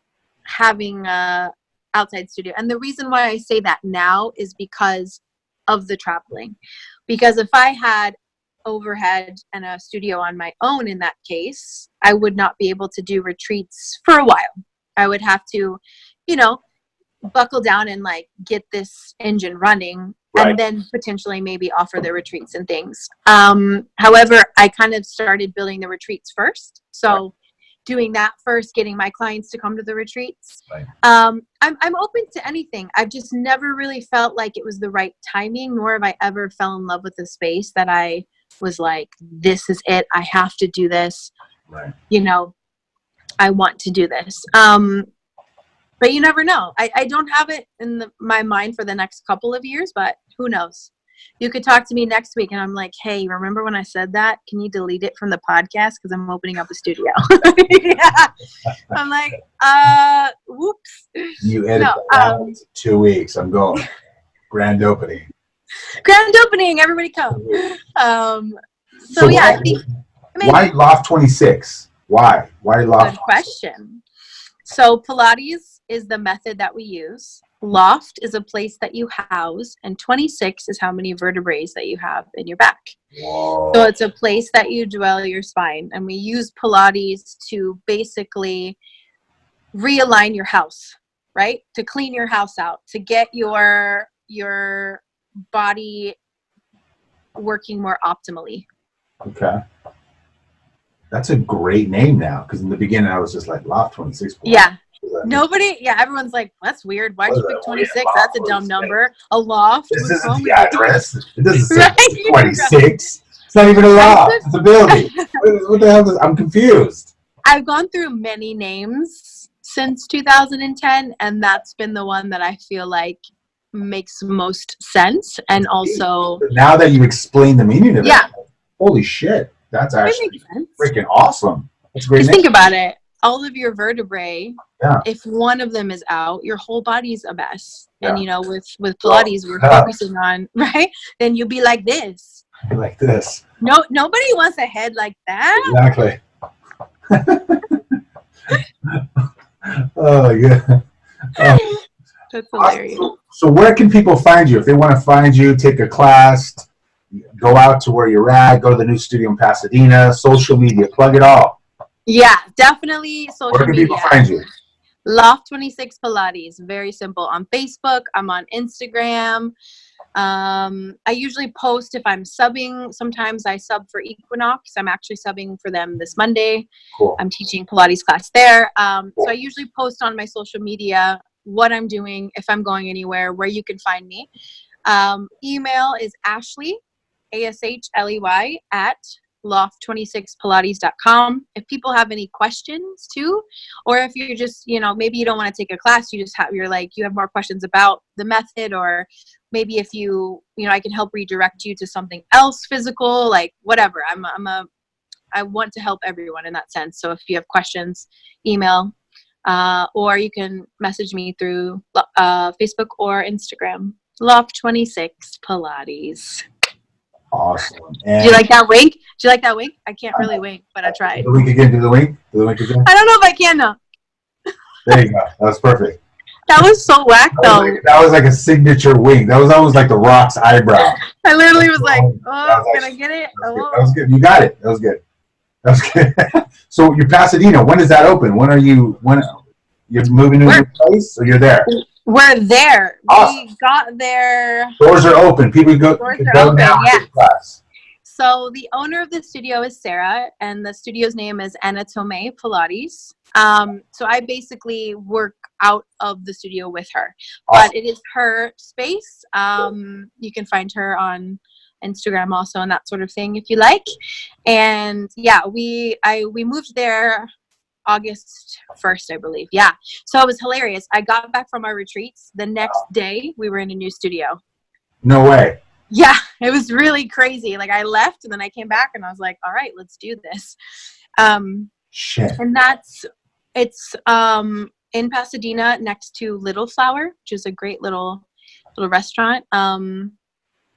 having a outside studio. And the reason why I say that now is because of the traveling. Because if I had overhead and a studio on my own, in that case, I would not be able to do retreats for a while. I would have to, buckle down and like get this engine running, and then potentially maybe offer the retreats and things. However, I kind of started building the retreats first. So doing that first, getting my clients to come to the retreats. I'm open to anything. I've just never really felt like it was the right timing, nor have I ever fell in love with the space that I was like, this is it. I have to do this. I want to do this. But you never know. I don't have it in my mind for the next couple of years, but who knows? you could talk to me next week. And I'm like, hey, remember when I said that? Can you delete it from the podcast? Because I'm opening up a studio. Yeah. I'm like, whoops. You edit that out in 2 weeks. I'm going. Grand opening. Grand opening. Everybody come. So yeah, I think. Why Loft 26? Why Loft? Good question. So Pilates is the method that we use. Loft is a place that you house, and 26 is how many vertebrae that you have in your back. Whoa. So it's a place that you dwell your spine, and we use Pilates to basically realign your house, right? To clean your house out, to get your body working more optimally. Okay. That's a great name now, because in the beginning I was just like Loft 26. Yeah. Everyone's like, that's weird. Why'd you pick 26? That's a dumb number. A loft. This isn't the address. It doesn't say Right? 26. It's not even a loft. It's a building. What the hell I'm confused. I've gone through many names since 2010, and that's been the one that I feel like makes most sense. And also, now that you explain the meaning of it, holy shit, that's actually freaking awesome. That's a great name. Think about it. All of your vertebrae, if one of them is out, your whole body's a mess. Yeah. And with Pilates, we're focusing on, right? Then you'll be like this. Like this. No, nobody wants a head like that. Exactly. Oh yeah. That's hilarious. So where can people find you if they want to find you, take a class, go out to where you're at, go to the new studio in Pasadena, social media, plug it all. Yeah, definitely social media. Where can people find you? Loft 26 Pilates, very simple. On Facebook, I'm on Instagram. I usually post if I'm subbing. Sometimes I sub for Equinox. I'm actually subbing for them this Monday. Cool. I'm teaching Pilates class there. So I usually post on my social media what I'm doing, if I'm going anywhere, where you can find me. Email is Ashley, ASHLEY, at loft26pilates.com. If people have any questions too, or if you're just, maybe you don't want to take a class, you have more questions about the method, or maybe if I can help redirect you to something else physical, like whatever. I want to help everyone in that sense. So if you have questions, email, or you can message me through Facebook or Instagram. Loft26 Pilates. Awesome. And do you like that wink? I can't really wink, but I tried. Do the wink again. Do the wink again. I don't know if I can now. There you go. That was perfect. That was so whack though. That was like a signature wink. That was almost like the Rock's eyebrow. I literally was like, can I get it? That was good. You got it. That was good. So you're Pasadena. When does that open? When you're moving to a new place, or you're there? We're there. Awesome. We got there. Doors are open. People go now to class. So the owner of the studio is Sarah, and the studio's name is Anatome Pilates. So I basically work out of the studio with her. Awesome. But it is her space. You can find her on Instagram also and that sort of thing if you like. And yeah, we moved there August 1st, I believe. Yeah. So it was hilarious. I got back from our retreats. The next day, we were in a new studio. No way. Yeah. It was really crazy. Like I left and then I came back and I was like, all right, let's do this. Shit. And it's in Pasadena next to Little Flower, which is a great little restaurant.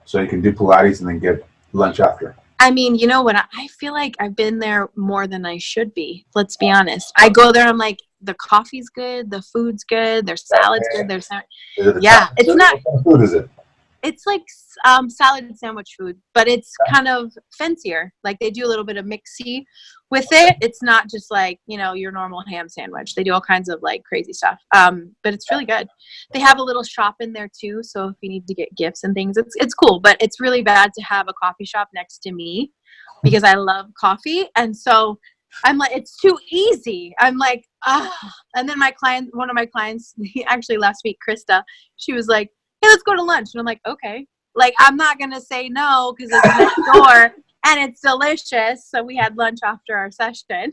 So you can do Pilates and then get lunch after. I mean, you know what? I feel like I've been there more than I should be. Let's be honest. I go there and I'm like, the coffee's good, the food's good, their salad's good. It's not. What kind of food is it? It's like salad sandwich food, but it's kind of fancier. Like they do a little bit of mixy with it. It's not just like, your normal ham sandwich. They do all kinds of like crazy stuff. But it's really good. They have a little shop in there too. So if you need to get gifts and things, it's cool. But it's really bad to have a coffee shop next to me because I love coffee. And so I'm like, it's too easy. I'm like, And then one of my clients, actually last week, Krista, she was like, hey, let's go to lunch. And I'm like, okay. Like, I'm not going to say no because it's next door and it's delicious. So we had lunch after our session.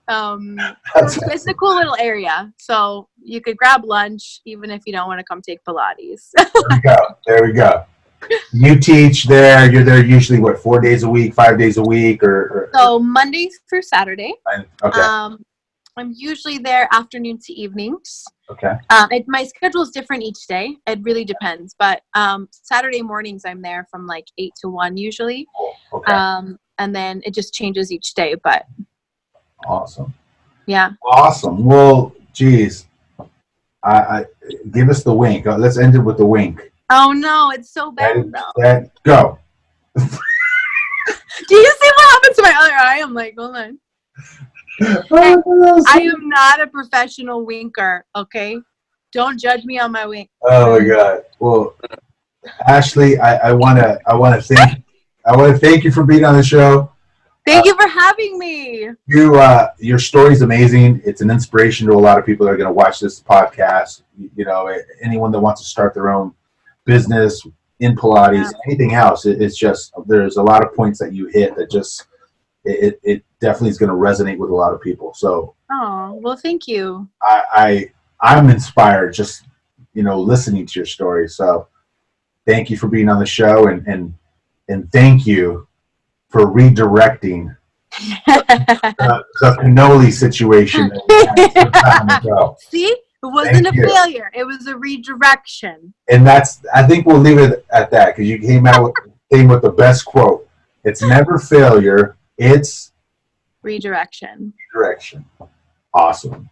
It's a cool little area. So you could grab lunch even if you don't want to come take Pilates. There we go. you teach there. You're there usually, what, 4 days a week, 5 days a week, or So Monday through Saturday. okay. I'm usually there afternoon to evenings. Okay. My schedule is different each day. It really depends. But Saturday mornings, I'm there from like 8 to 1 usually. Cool. Okay. And then it just changes each day. But Awesome. yeah. Awesome. Well, geez, I give us the wink. Let's end it with the wink. Oh no, it's so bad though. Go. Do you see what happened to my other eye? I'm like, hold on. I am not a professional winker, okay? Don't judge me on my wink. Oh my God. Well, Ashley, I wanna thank you for being on the show. Thank you for having me. Your story's amazing. It's an inspiration to a lot of people that are going to watch this podcast. You know, anyone that wants to start their own business in Pilates, anything else. It's just, there's a lot of points that you hit that just, it definitely is going to resonate with a lot of people. So, oh, well, thank you. I'm inspired just, listening to your story. So thank you for being on the show, and thank you for redirecting the cannoli situation that we had some time ago. See, it wasn't a failure; it was a redirection. And I think we'll leave it at that, because you came with the best quote. It's never failure; it's redirection. Redirection. Awesome.